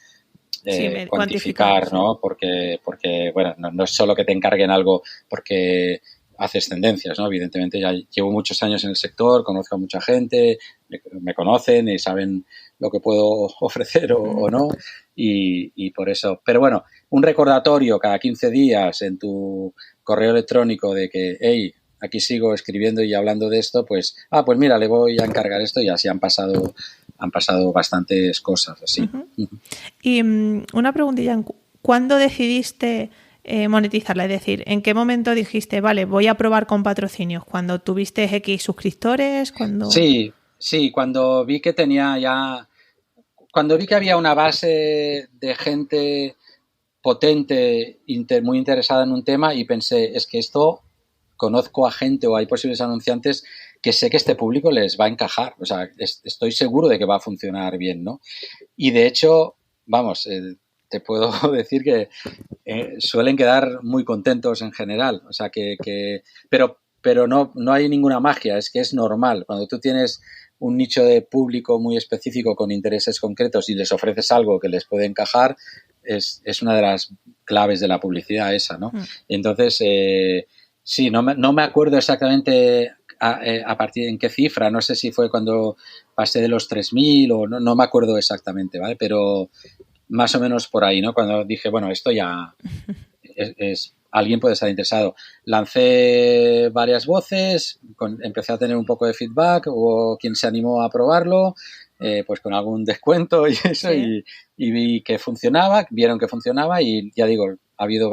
cuantificar, ¿no? Porque bueno, no es solo que te encarguen algo porque haces tendencias, ¿no? Evidentemente ya llevo muchos años en el sector, conozco a mucha gente, me conocen y saben lo que puedo ofrecer o no y por eso. Pero bueno, un recordatorio cada 15 días en tu correo electrónico de que, hey, aquí sigo escribiendo y hablando de esto, pues, pues mira, le voy a encargar esto y así han pasado bastantes cosas así. Y una preguntilla, ¿cuándo decidiste monetizarla? Es decir, ¿en qué momento dijiste, vale, voy a probar con patrocinios? ¿Cuando tuviste X suscriptores? Sí, cuando vi que cuando vi que había una base de gente potente, muy interesada en un tema y pensé, es que esto conozco a gente o hay posibles anunciantes que sé que este público les va a encajar, o sea, estoy seguro de que va a funcionar bien, ¿no? Y de hecho, vamos, te puedo decir que suelen quedar muy contentos en general, o sea pero no hay ninguna magia, es que es normal. Cuando tú tienes un nicho de público muy específico con intereses concretos y les ofreces algo que les puede encajar, es una de las claves de la publicidad esa, ¿no? Entonces, sí, no me acuerdo exactamente a partir de en qué cifra, no sé si fue cuando pasé de los 3.000 o no me acuerdo exactamente, ¿vale? Pero más o menos por ahí, ¿no? Cuando dije, bueno, esto ya alguien puede estar interesado. Lancé varias voces, empecé a tener un poco de feedback, hubo quien se animó a probarlo, pues con algún descuento y eso, sí. y vi que funcionaba, vieron que funcionaba y ya digo, ha habido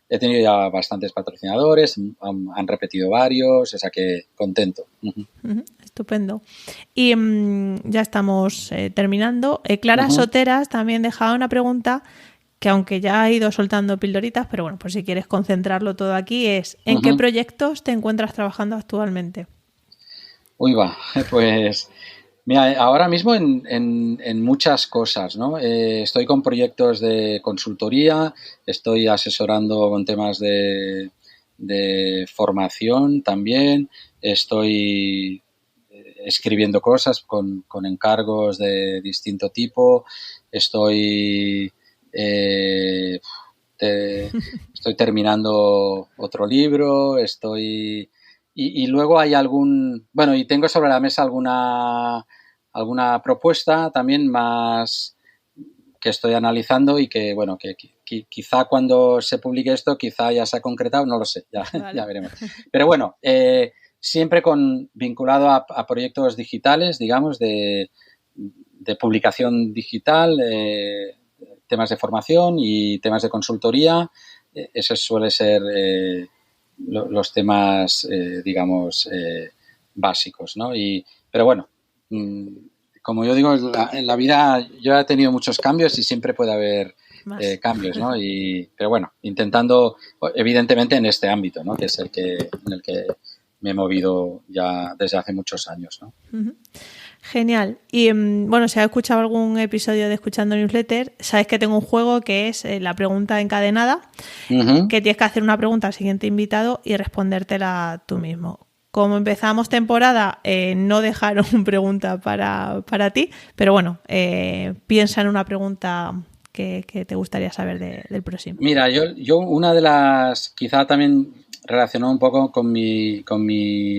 he tenido ya bastantes patrocinadores, han repetido varios, o sea que contento. Estupendo. Y ya estamos terminando. Clara Soteras también dejaba una pregunta que aunque ya ha ido soltando pildoritas, pero bueno, por si quieres concentrarlo todo aquí, es ¿en qué proyectos te encuentras trabajando actualmente? Uy, pues mira, ahora mismo en muchas cosas, ¿no? Estoy con proyectos de consultoría, estoy asesorando con temas de formación también, estoy escribiendo cosas con encargos de distinto tipo, estoy terminando otro libro, y luego hay y tengo sobre la mesa alguna propuesta también más que estoy analizando y que, bueno, que quizá cuando se publique esto, quizá ya se ha concretado, no lo sé, vale. Ya veremos. Pero bueno, siempre vinculado a proyectos digitales, digamos, de publicación digital, temas de formación y temas de consultoría. Eso suele ser los temas, digamos, básicos, ¿no? Pero bueno, como yo digo, en la vida yo he tenido muchos cambios y siempre puede haber cambios, ¿no? Pero bueno, intentando, evidentemente, en este ámbito, ¿no? Que es en el que me he movido ya desde hace muchos años, ¿no? Genial. Y bueno, si has escuchado algún episodio de Escuchando Newsletter, sabes que tengo un juego que es la pregunta encadenada, que tienes que hacer una pregunta al siguiente invitado y respondértela tú mismo. Como empezamos temporada, no dejaron pregunta para ti, pero bueno, piensa en una pregunta que te gustaría saber del próximo. Mira, yo una de las, quizá también relacionado un poco con mi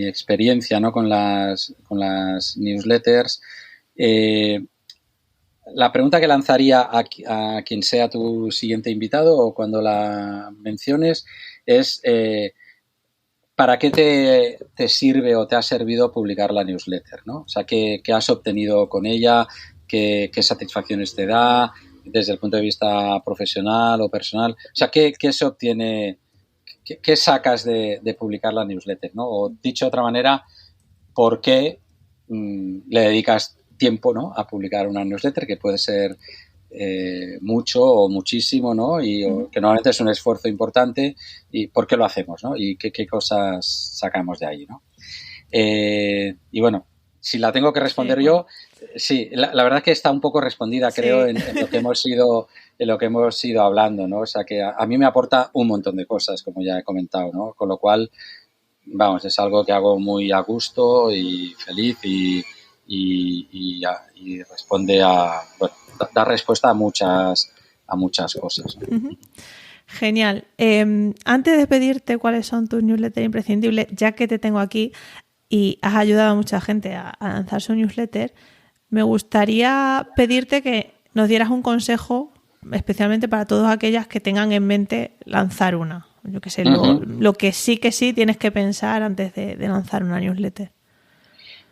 experiencia, ¿no? Con las newsletters. La pregunta que lanzaría a quien sea tu siguiente invitado o cuando la menciones es ¿para qué te sirve o te ha servido publicar la newsletter, ¿no? O sea, ¿qué has obtenido con ella? ¿Qué satisfacciones te da desde el punto de vista profesional o personal? O sea, ¿qué se obtiene? ¿qué sacas de publicar la newsletter, ¿no? O dicho de otra manera, ¿por qué le dedicas tiempo, ¿no?, a publicar una newsletter, que puede ser mucho o muchísimo, ¿no? O que normalmente es un esfuerzo importante, y por qué lo hacemos, ¿no? Y qué cosas sacamos de ahí, ¿no? Y bueno, si la tengo que responder yo, sí, la verdad que está un poco respondida, creo, en lo que hemos ido hablando, ¿no? O sea, que a mí me aporta un montón de cosas, como ya he comentado, ¿no? Con lo cual, vamos, es algo que hago muy a gusto y feliz, y responde bueno, da respuesta a muchas cosas, ¿no? Genial. Antes de pedirte cuáles son tus newsletters imprescindibles, ya que te tengo aquí y has ayudado a mucha gente a lanzar su newsletter, me gustaría pedirte que nos dieras un consejo, especialmente para todas aquellas que tengan en mente lanzar una. Yo qué sé, lo que sí tienes que pensar antes de lanzar una newsletter.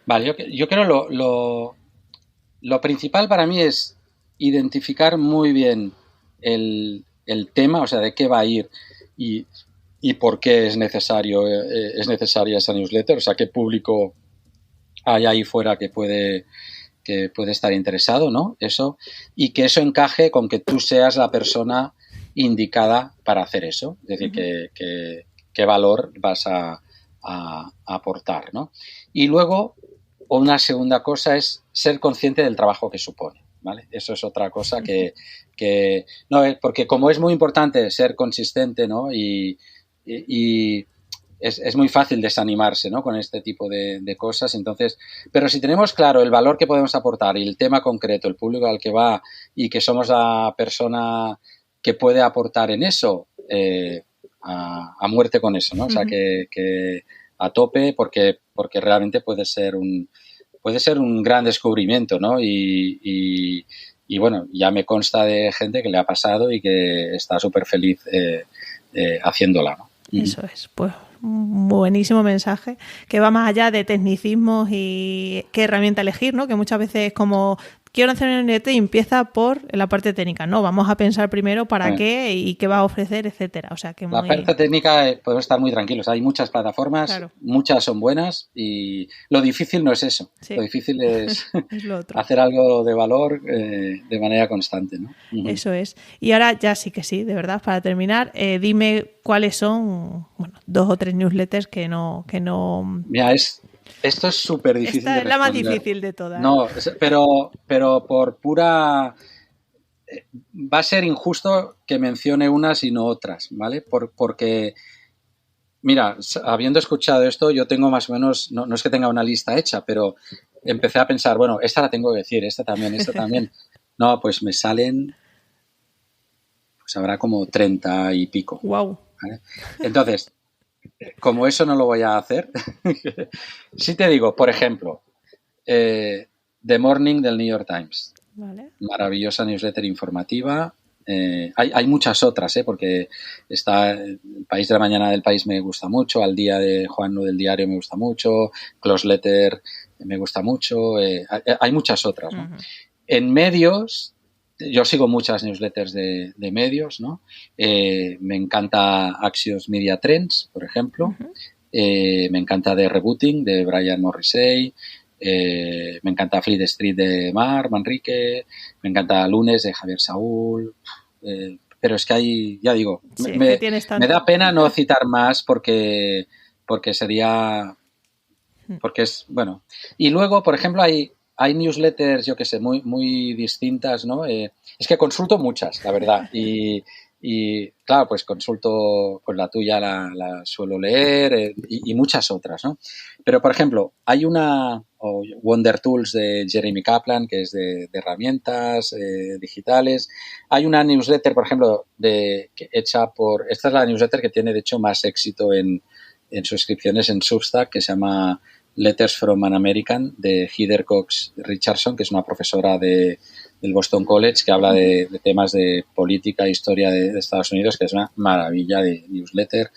Vale, yo creo lo principal para mí es identificar muy bien el tema, o sea, de qué va a ir y por qué es necesaria esa newsletter, o sea, qué público hay ahí fuera que puede estar interesado, ¿no? Eso, y que eso encaje con que tú seas la persona indicada para hacer eso, es decir, qué valor vas a aportar, ¿no? Y luego, una segunda cosa es ser consciente del trabajo que supone, ¿vale? Eso es otra cosa que no, porque como es muy importante ser consistente, ¿no? Y es muy fácil desanimarse, ¿no?, con este tipo de cosas. Entonces, pero si tenemos claro el valor que podemos aportar y el tema concreto, el público al que va, y que somos la persona que puede aportar en eso, a muerte con eso, ¿no? O sea, que a tope, porque realmente puede ser un gran descubrimiento, ¿no? Y bueno, ya me consta de gente que le ha pasado y que está súper feliz haciéndola, ¿no? Eso es, pues un buenísimo mensaje que va más allá de tecnicismos y qué herramienta elegir, ¿no? Que muchas veces es como, quiero hacer un NFT y empieza por la parte técnica, ¿no? Vamos a pensar primero para qué y qué va a ofrecer, etcétera. O sea, que la parte técnica podemos estar muy tranquilos. Hay muchas plataformas, claro, muchas son buenas, y lo difícil no es eso. Sí. Lo difícil es lo otro. hacer algo de valor de manera constante, ¿no? Eso es. Y ahora ya sí, de verdad, para terminar, dime cuáles son, bueno, 2 o 3 newsletters que no... Mira, esto es súper difícil. Esta es la más difícil de todas. No, pero por pura... Va a ser injusto que mencione unas y no otras, ¿vale? Porque, mira, habiendo escuchado esto, yo tengo más o menos, no es que tenga una lista hecha, pero empecé a pensar, bueno, esta la tengo que decir, esta también. No, pues me salen, pues habrá como 30 y pico. Wow. ¿Vale? Entonces, como eso no lo voy a hacer, sí te digo, por ejemplo, The Morning del New York Times. Vale. Maravillosa newsletter informativa. Hay muchas otras, porque está El País de la Mañana del País, me gusta mucho, Al Día de Juan del Diario me gusta mucho, Close Letter me gusta mucho, hay muchas otras, ¿no? En medios, yo sigo muchas newsletters de medios, ¿no? Me encanta Axios Media Trends, por ejemplo. Me encanta The Rebooting de Brian Morrissey. Me encanta Fleet Street de Manrique, me encanta Lunes de Javier Saúl, pero es que hay, ya digo, sí, me da pena no citar más porque sería, porque es, bueno. Y luego, por ejemplo, hay newsletters, yo que sé, muy distintas, ¿no? Es que consulto muchas, la verdad, y claro, pues consulto, pues la tuya la suelo leer, y muchas otras, ¿no? Pero, por ejemplo, hay una, Wonder Tools de Jeremy Kaplan, que es de herramientas digitales. Hay una newsletter, por ejemplo, hecha por... Esta es la newsletter que tiene, de hecho, más éxito en suscripciones en Substack, que se llama Letters from an American, de Heather Cox Richardson, que es una profesora del Boston College, que habla de temas de política e historia de Estados Unidos, que es una maravilla de newsletter.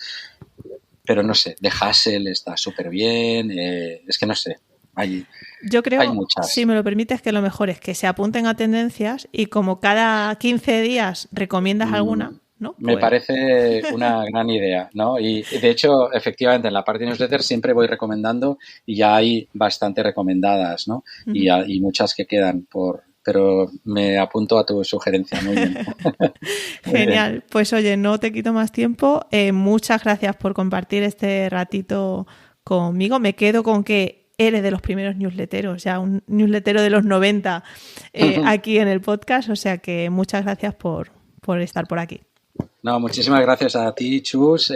Pero no sé, de Hassel está súper bien, es que no sé, yo creo, hay muchas. Si me lo permites, que lo mejor es que se apunten a tendencias y como cada 15 días recomiendas alguna, ¿no? Me parece una gran idea, ¿no? Y de hecho, efectivamente, en la parte de newsletter siempre voy recomendando y ya hay bastante recomendadas, ¿no? Uh-huh. Y muchas que quedan pero me apunto a tu sugerencia, muy bien. Genial. Bien. Pues oye, no te quito más tiempo. Muchas gracias por compartir este ratito conmigo. Me quedo con que eres de los primeros newsletteros, ya un newslettero de los 90 aquí en el podcast, o sea que muchas gracias por estar por aquí. No, muchísimas gracias a ti, Chus,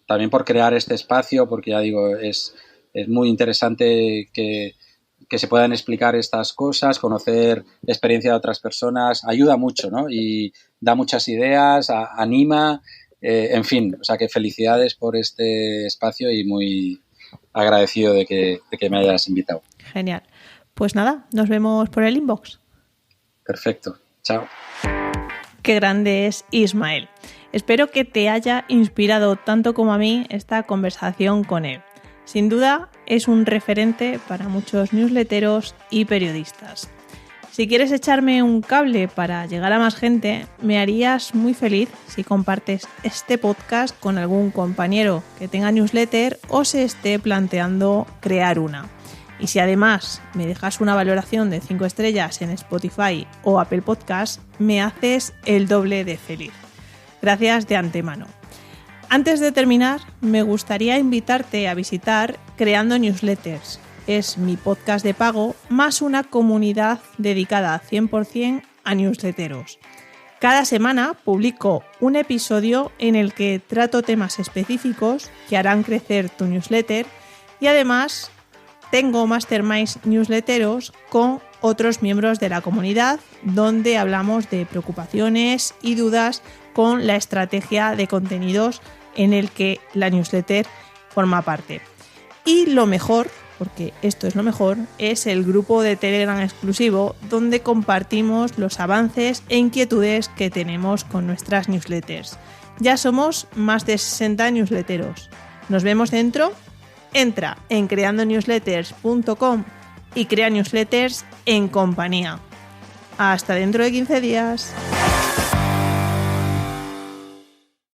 también por crear este espacio, porque ya digo, es muy interesante que se puedan explicar estas cosas, conocer la experiencia de otras personas, ayuda mucho, ¿no? Y da muchas ideas, anima, en fin, o sea que felicidades por este espacio y muy agradecido de que me hayas invitado. Genial. Pues nada, nos vemos por el inbox. Perfecto. Chao. Qué grande es Ismael. Espero que te haya inspirado tanto como a mí esta conversación con él. Sin duda es un referente para muchos newsletteros y periodistas. Si quieres echarme un cable para llegar a más gente, me harías muy feliz si compartes este podcast con algún compañero que tenga newsletter o se esté planteando crear una. Y si además me dejas una valoración de 5 estrellas en Spotify o Apple Podcast, me haces el doble de feliz. Gracias de antemano. Antes de terminar, me gustaría invitarte a visitar Creando Newsletters. Es mi podcast de pago más una comunidad dedicada 100% a newsletteros. Cada semana publico un episodio en el que trato temas específicos que harán crecer tu newsletter y además tengo masterminds newsletteros con otros miembros de la comunidad donde hablamos de preocupaciones y dudas con la estrategia de contenidos en el que la newsletter forma parte. Y lo mejor, porque esto es lo mejor, es el grupo de Telegram exclusivo donde compartimos los avances e inquietudes que tenemos con nuestras newsletters. Ya somos más de 60 newsletteros. ¿Nos vemos dentro? Entra en creandonewsletters.com y crea newsletters en compañía. Hasta dentro de 15 días.